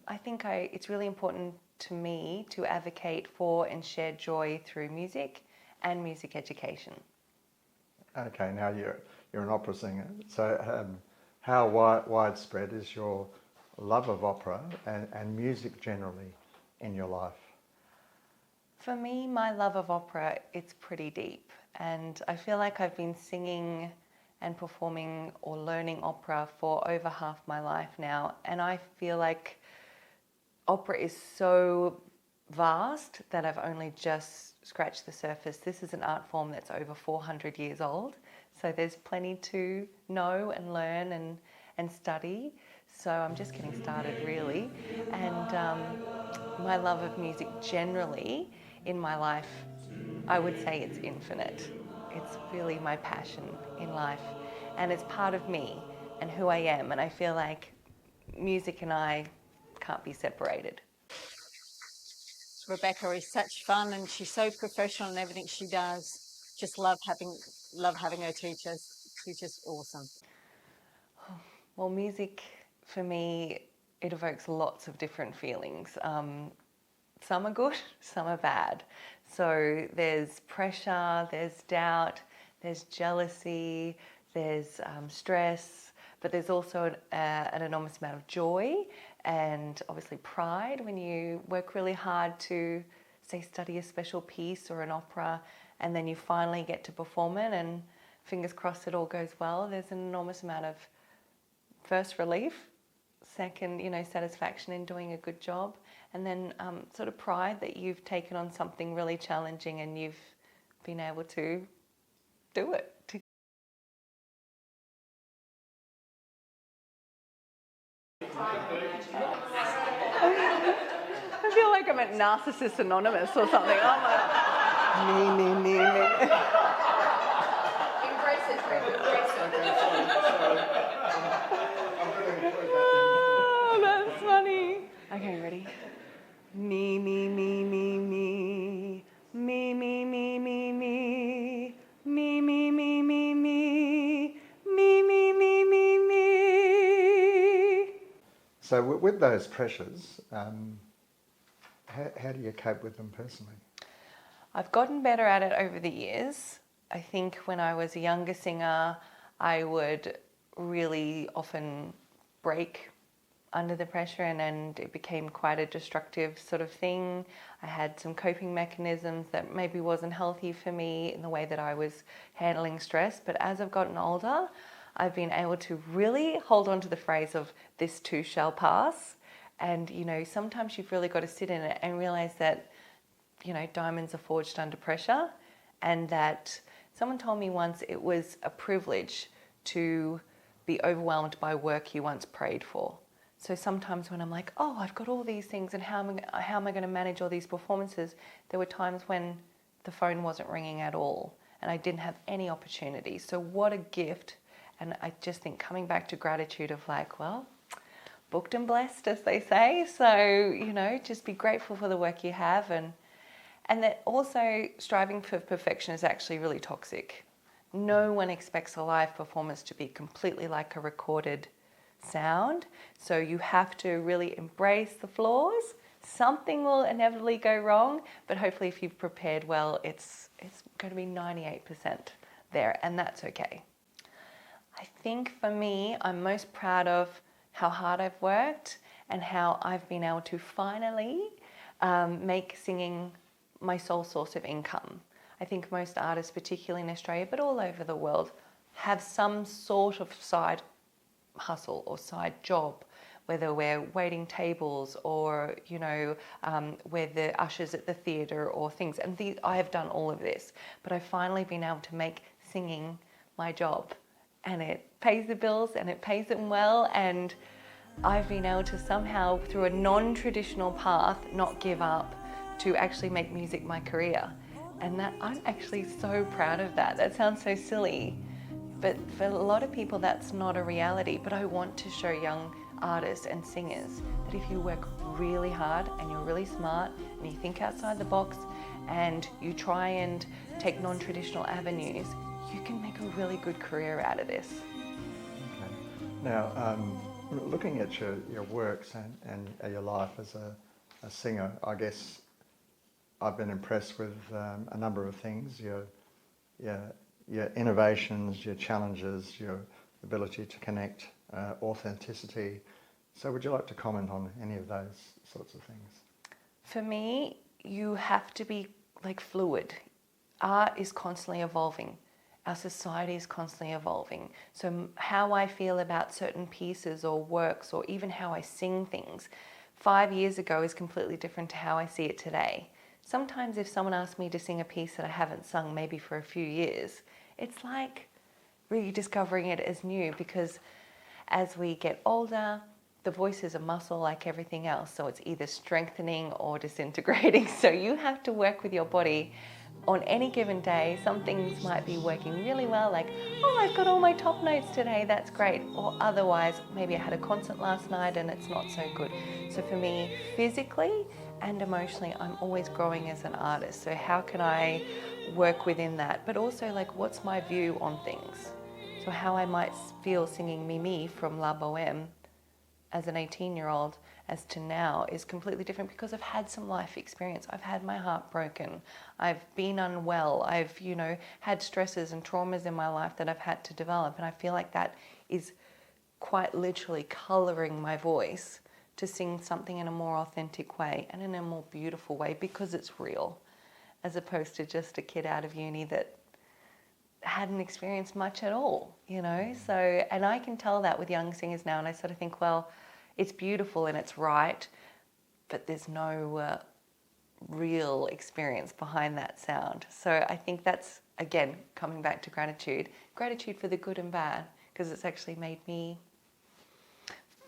I think it's really important to me to advocate for and share joy through music and music education. Okay, now you're an opera singer. So how widespread is your love of opera and music generally in your life? For me, my love of opera, it's pretty deep. And I feel like I've been singing and performing or learning opera for over half my life now. And I feel like opera is so vast that I've only just scratched the surface. This is an art form that's over 400 years old. So there's plenty to know and learn and study. So I'm just getting started, really. And my love of music generally in my life, I would say it's infinite. It's really my passion in life, and it's part of me and who I am, and I feel like music and I can't be separated. Rebecca is such fun, and she's so professional in everything she does. Just love having her teach us. She's just awesome. Well, music for me, it evokes lots of different feelings. Some are good, some are bad. So there's pressure, there's doubt, there's jealousy, there's stress, but there's also an enormous amount of joy and obviously pride when you work really hard to, say, study a special piece or an opera, and then you finally get to perform it, and fingers crossed it all goes well. There's an enormous amount of first relief, second, satisfaction in doing a good job, and then sort of pride that you've taken on something really challenging and you've been able to do it. I feel like I'm at Narcissist Anonymous or something. Oh my God. Me. Embrace it, Trevor. Embrace it. Oh, that's funny. Okay, ready? Me. So with those pressures, how do you cope with them personally? I've gotten better at it over the years. I think when I was a younger singer, I would really often break under the pressure, and it became quite a destructive sort of thing. I had some coping mechanisms that maybe wasn't healthy for me in the way that I was handling stress. But as I've gotten older, I've been able to really hold on to the phrase of "this too shall pass." And, sometimes you've really got to sit in it and realize that, diamonds are forged under pressure, and that someone told me once it was a privilege to be overwhelmed by work you once prayed for. So sometimes when I'm like, oh, I've got all these things and how am I going to manage all these performances? There were times when the phone wasn't ringing at all and I didn't have any opportunity. So what a gift. And I just think coming back to gratitude of like, well, booked and blessed, as they say. So, just be grateful for the work you have. And that also striving for perfection is actually really toxic. No one expects a live performance to be completely like a recorded sound. So you have to really embrace the flaws. Something will inevitably go wrong, but hopefully if you've prepared well, it's going to be 98% there, and that's okay. I think for me, I'm most proud of how hard I've worked and how I've been able to finally make singing my sole source of income. I think most artists, particularly in Australia, but all over the world, have some sort of side hustle or side job, whether we're waiting tables or, we're the ushers at the theatre or things. And I have done all of this, but I've finally been able to make singing my job. And it pays the bills and it pays them well, and I've been able to somehow, through a non-traditional path, not give up to actually make music my career. And that I'm actually so proud of that. That sounds so silly, but for a lot of people that's not a reality. But I want to show young artists and singers that if you work really hard and you're really smart and you think outside the box and you try and take non-traditional avenues, you can make a really good career out of this. Okay. Now, looking at your works and your life as a singer, I guess I've been impressed with a number of things, your innovations, your challenges, your ability to connect, authenticity. So would you like to comment on any of those sorts of things? For me, you have to be fluid. Art is constantly evolving. Our society is constantly evolving. So how I feel about certain pieces or works, or even how I sing things, 5 years ago is completely different to how I see it today. Sometimes if someone asks me to sing a piece that I haven't sung maybe for a few years, it's like rediscovering it as new, because as we get older, the voice is a muscle like everything else, so it's either strengthening or disintegrating. So you have to work with your body. On any given day, some things might be working really well, like, oh, I've got all my top notes today, that's great. Or otherwise, maybe I had a concert last night and it's not so good. So for me, physically and emotionally, I'm always growing as an artist. So how can I work within that? But also, like, what's my view on things? So how I might feel singing Mimi from La Boheme as an 18-year-old as to now is completely different because I've had some life experience. I've had my heart broken. I've been unwell. I've, you know, had stresses and traumas in my life that I've had to develop. And I feel like that is quite literally colouring my voice to sing something in a more authentic way and in a more beautiful way because it's real, as opposed to just a kid out of uni that hadn't experienced much at all, you know. So, and I can tell that with young singers now, and I sort of think, well, it's beautiful and it's right, but there's no real experience behind that sound. So I think that's, again, coming back to gratitude for the good and bad, because it's actually made me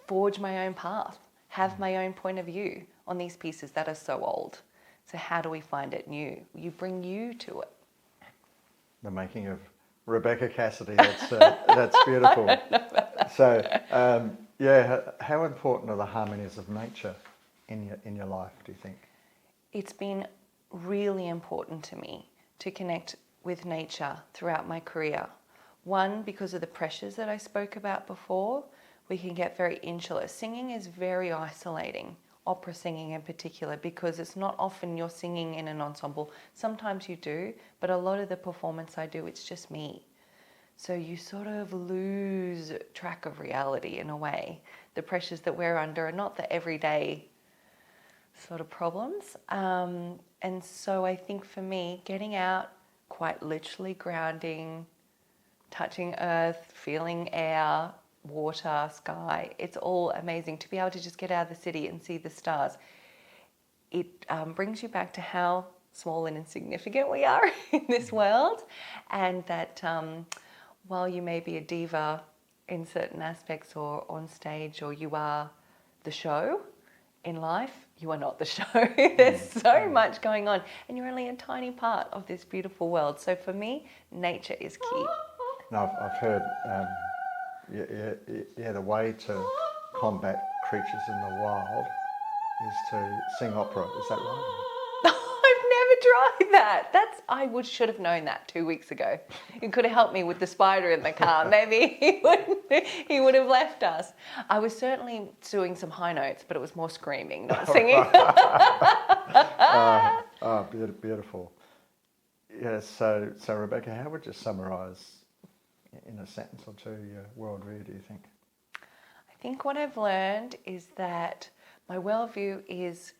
forge my own path, have my own point of view on these pieces that are so old. So how do we find it new? You bring you to it. The making of Rebecca Cassidy, that's beautiful. So, yeah, how important are the harmonies of nature in your life, do you think? It's been really important to me to connect with nature throughout my career. One, because of the pressures that I spoke about before, we can get very insular. Singing is very isolating, opera singing in particular, because it's not often you're singing in an ensemble. Sometimes you do, but a lot of the performance I do, it's just me. So you sort of lose track of reality in a way. The pressures that we're under are not the everyday sort of problems. And so I think for me, getting out, quite literally grounding, touching earth, feeling air, water, sky, it's all amazing. To be able to just get out of the city and see the stars, it brings you back to how small and insignificant we are in this world, and that while you may be a diva in certain aspects or on stage, or you are the show in life, you are not the show. There's so much going on and you're only a tiny part of this beautiful world. So for me, nature is key. Now, I've heard, the way to combat creatures in the wild is to sing opera. Is that right? I've never tried that. Should have known that 2 weeks ago. He could have helped me with the spider in the car. Maybe he would have left us. I was certainly doing some high notes, but it was more screaming, not singing. Beautiful. Yeah, so Rebecca, how would you summarise in a sentence or two your worldview, do you think? I think what I've learned is that my worldview is,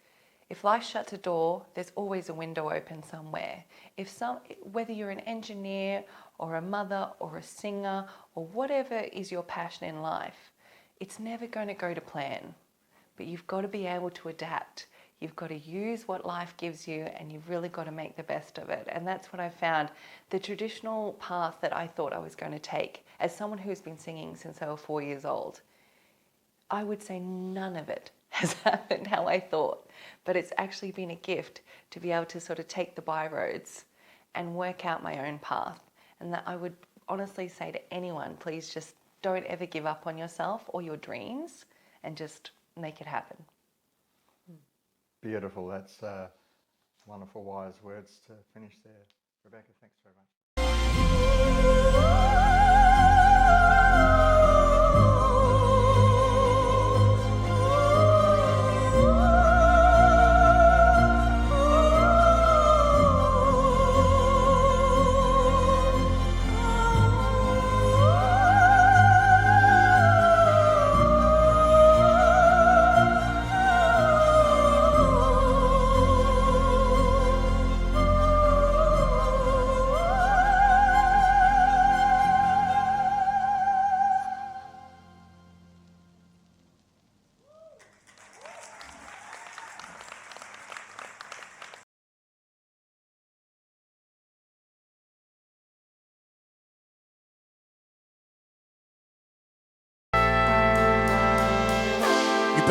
if life shuts a door, there's always a window open somewhere. Whether you're an engineer or a mother or a singer or whatever is your passion in life, it's never going to go to plan. But you've got to be able to adapt. You've got to use what life gives you, and you've really got to make the best of it. And that's what I found. The traditional path that I thought I was going to take, as someone who's been singing since I was 4 years old, I would say none of it has happened how I thought, but it's actually been a gift to be able to sort of take the by roads and work out my own path. And that I would honestly say to anyone, please just don't ever give up on yourself or your dreams, and just make it happen. Beautiful. That's wonderful, wise words to finish there. Rebecca, thanks very much.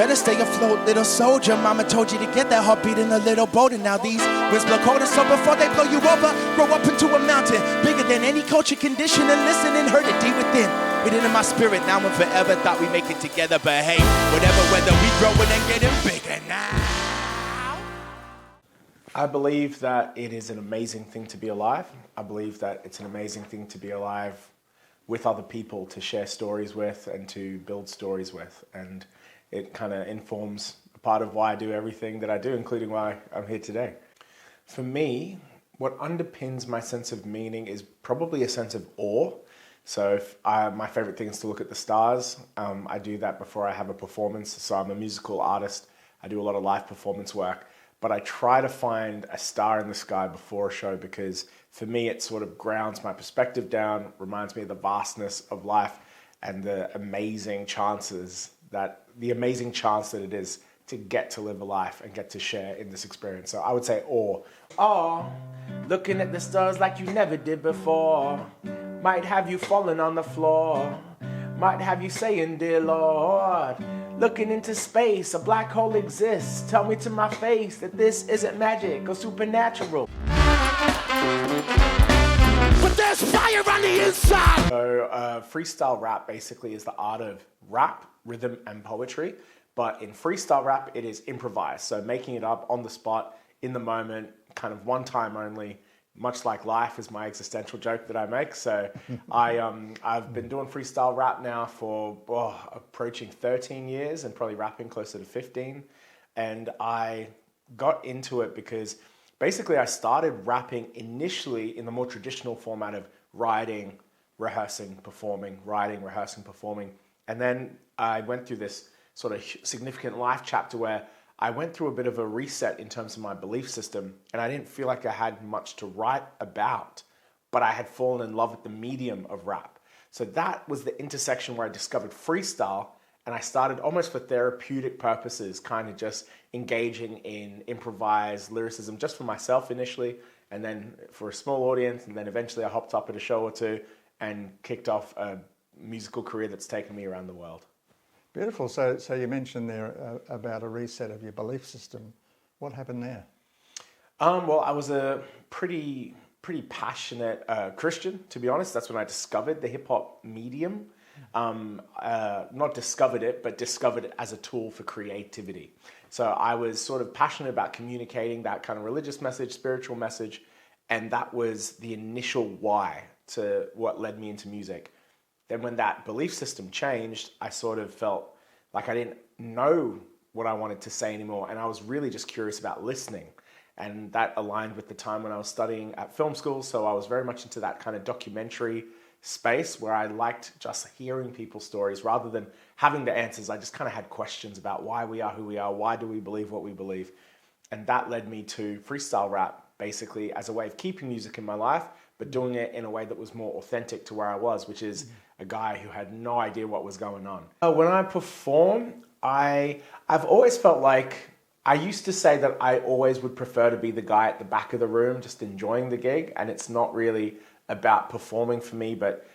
better stay afloat, little soldier. Mama told you to get that heartbeat in a little boat. And now these winds blow cold and so before they blow you over, grow up into a mountain bigger than any culture, condition, and listen and heard it deep within. Hidden in my spirit, now and forever. Thought we make it together, but hey, whatever weather, we growing and getting bigger now. I believe that it is an amazing thing to be alive. I believe that it's an amazing thing to be alive with other people, to share stories with and to build stories with. And it kind of informs a part of why I do everything that I do, including why I'm here today. For me, what underpins my sense of meaning is probably a sense of awe. So my favorite thing is to look at the stars. I do that before I have a performance. So I'm a musical artist. I do a lot of live performance work. But I try to find a star in the sky before a show because for me it sort of grounds my perspective down, reminds me of the vastness of life and the amazing chance that it is to get to live a life and get to share in this experience. So I would say awe. Oh, looking at the stars like you never did before might have you falling on the floor, might have you saying, dear Lord, looking into space, a black hole exists. Tell me to my face that this isn't magic or supernatural. But there's fire on the inside! So freestyle rap basically is the art of rap, rhythm, and poetry. But in freestyle rap, it is improvised. So making it up on the spot, in the moment, kind of one time only, much like life is my existential joke that I make. So I've been doing freestyle rap now for approaching 13 years and probably rapping closer to 15. And I got into it because basically I started rapping initially in the more traditional format of writing, rehearsing, performing, writing, rehearsing, performing. And then I went through this sort of significant life chapter where I went through a bit of a reset in terms of my belief system, and I didn't feel like I had much to write about, but I had fallen in love with the medium of rap. So that was the intersection where I discovered freestyle, and I started almost for therapeutic purposes, kind of just engaging in improvised lyricism just for myself initially, and then for a small audience, and then eventually I hopped up at a show or two and kicked off a musical career that's taken me around the world. Beautiful. So you mentioned there about a reset of your belief system. What happened there? Well, I was a pretty passionate Christian, to be honest. That's when I discovered the hip hop medium. Not discovered it, but discovered it as a tool for creativity. So I was sort of passionate about communicating that kind of religious message, spiritual message, and that was the initial why to what led me into music. Then when that belief system changed, I sort of felt like I didn't know what I wanted to say anymore. And I was really just curious about listening. And that aligned with the time when I was studying at film school. So I was very much into that kind of documentary space where I liked just hearing people's stories rather than having the answers. I just kind of had questions about why we are who we are, why do we believe what we believe. And that led me to freestyle rap, basically as a way of keeping music in my life, but doing it in a way that was more authentic to where I was, which is a guy who had no idea what was going on. When I perform, I've always felt like, I used to say that I always would prefer to be the guy at the back of the room, just enjoying the gig, and it's not really about performing for me, but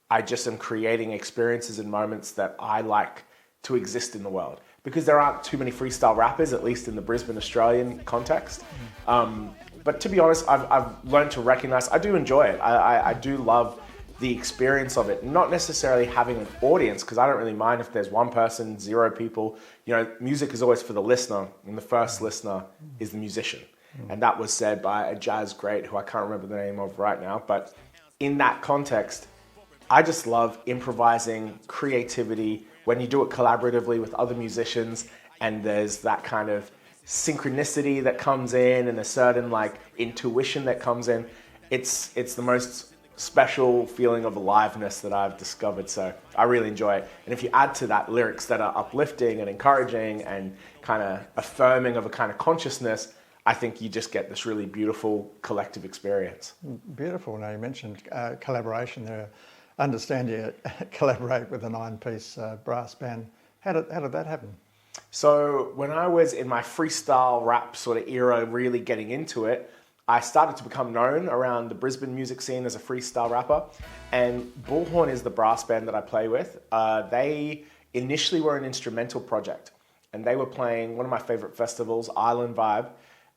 I just am creating experiences and moments that I like to exist in the world. Because there aren't too many freestyle rappers, at least in the Brisbane, Australian context. But to be honest, I've learned to recognize, I do enjoy it. I do love the experience of it, not necessarily having an audience, because I don't really mind if there's one person, 0 people. You know, music is always for the listener, and the first listener is the musician. And that was said by a jazz great who I can't remember the name of right now. But in that context, I just love improvising, creativity, when you do it collaboratively with other musicians, and there's that kind of synchronicity that comes in and a certain like intuition that comes in. It's the most special feeling of aliveness that I've discovered. So I really enjoy it. And if you add to that lyrics that are uplifting and encouraging and kind of affirming of a kind of consciousness, I think you just get this really beautiful collective experience. Beautiful. Now you mentioned collaboration there. I understand you collaborate with a 9-piece brass band. How did that happen? So when I was in my freestyle rap sort of era, really getting into it, I started to become known around the Brisbane music scene as a freestyle rapper. And Bullhorn is the brass band that I play with. They initially were an instrumental project, and they were playing one of my favorite festivals, Island Vibe,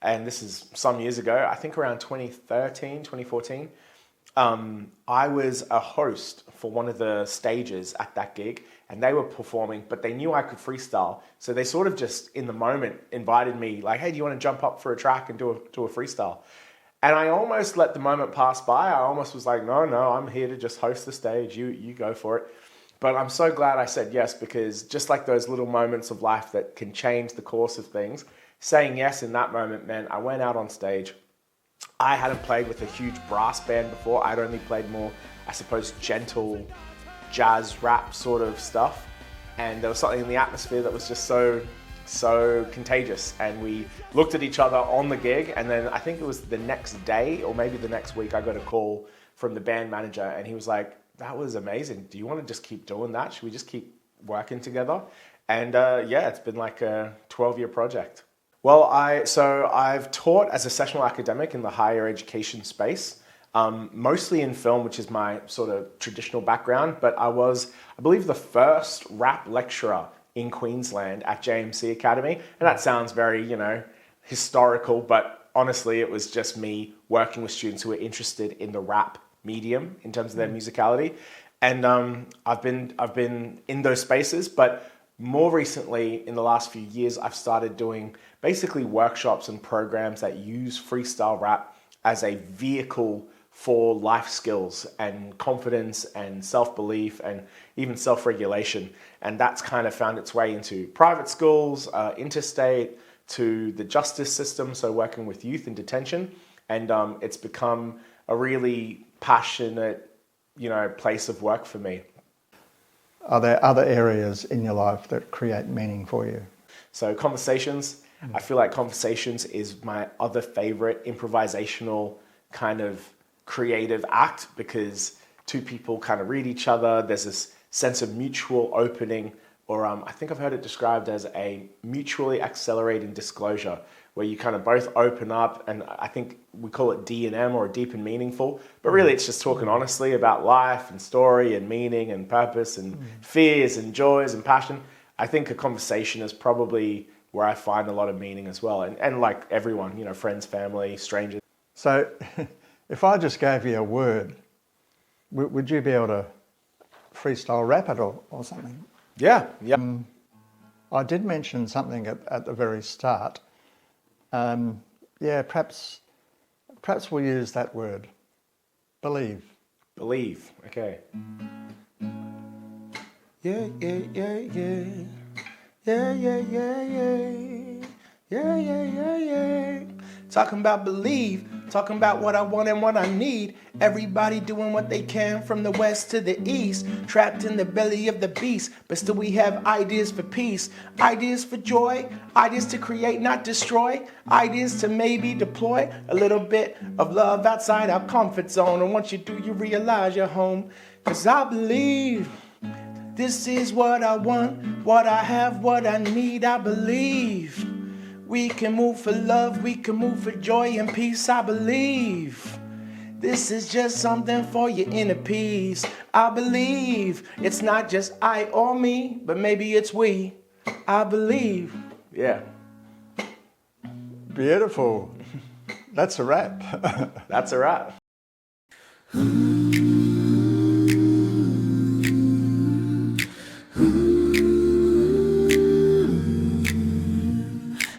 and this is some years ago, I think around 2013, 2014. I was a host for one of the stages at that gig, and they were performing, but they knew I could freestyle. So they sort of just, in the moment, invited me, like, hey, do you want to jump up for a track and do a freestyle? And I almost let the moment pass by. I almost was like, no, I'm here to just host the stage. You go for it. But I'm so glad I said yes, because just like those little moments of life that can change the course of things, saying yes in that moment meant I went out on stage. I hadn't played with a huge brass band before. I'd only played more, I suppose, gentle jazz rap sort of stuff. And there was something in the atmosphere that was just so contagious. And we looked at each other on the gig, and then I think it was the next day or maybe the next week, I got a call from the band manager, and he was like, that was amazing. Do you want to just keep doing that? Should we just keep working together? And yeah, it's been like a 12-year project. Well, I've taught as a sessional academic in the higher education space, mostly in film, which is my sort of traditional background, but I was, I believe, the first rap lecturer in Queensland at JMC Academy. And that sounds very, historical, but honestly, it was just me working with students who were interested in the rap medium in terms of their musicality. And I've been in those spaces, but more recently, in the last few years, I've started doing basically workshops and programs that use freestyle rap as a vehicle for life skills and confidence and self-belief and even self-regulation. And that's kind of found its way into private schools, interstate, to the justice system, so working with youth in detention. And it's become a really passionate, place of work for me. Are there other areas in your life that create meaning for you? So conversations. I feel like conversations is my other favorite improvisational kind of creative act, because two people kind of read each other. There's this sense of mutual opening, or I think I've heard it described as a mutually accelerating disclosure, where you kind of both open up, and I think we call it D&M, or deep and meaningful, but really it's just talking honestly about life and story and meaning and purpose and fears and joys and passion. I think a conversation is probably where I find a lot of meaning as well. And like everyone, friends, family, strangers. So if I just gave you a word, would you be able to freestyle rap it or something? Yeah. I did mention something at the very start. Perhaps we'll use that word. Believe. Believe, okay. Yeah. Talking about believe, talking about what I want and what I need. Everybody doing what they can from the west to the east. Trapped in the belly of the beast, but still we have ideas for peace. Ideas for joy, ideas to create, not destroy. Ideas to maybe deploy a little bit of love outside our comfort zone. And once you do, you realize you're home. 'Cause I believe this is what I want, what I have, what I need. I believe we can move for love, we can move for joy and peace. I believe this is just something for your inner peace. I believe it's not just I or me, but maybe it's we. I believe. Yeah. Beautiful. That's a wrap. That's a wrap.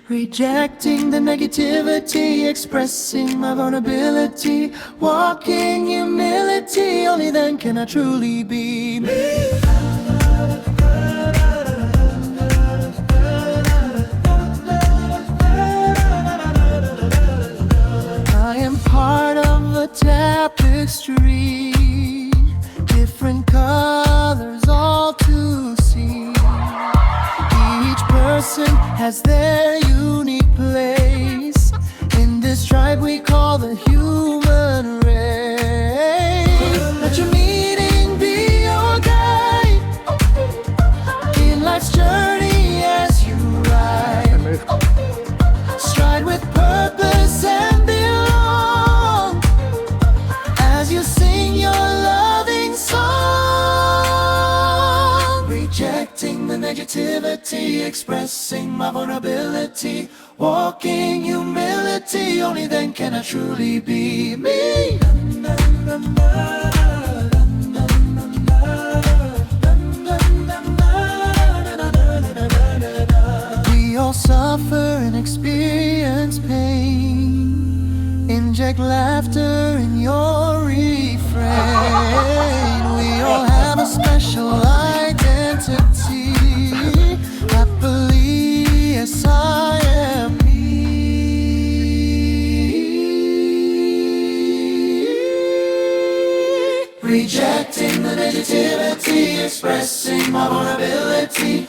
Rejecting the negativity, expressing my vulnerability, walking humility, only then can I truly be me. I am part of a tapestry, different colors all to see. Each person has their unique place in this tribe we call the human race. Let your meaning be your guide in life's journey as you ride. Stride with purpose and belong as you sing your loving song. Rejecting negativity, expressing my vulnerability, walking humility, only then can I truly be me. We all suffer and experience pain. Inject laughter in your refrain. We all have a special identity. Happily, yes, I am me. Rejecting the negativity, expressing my vulnerability.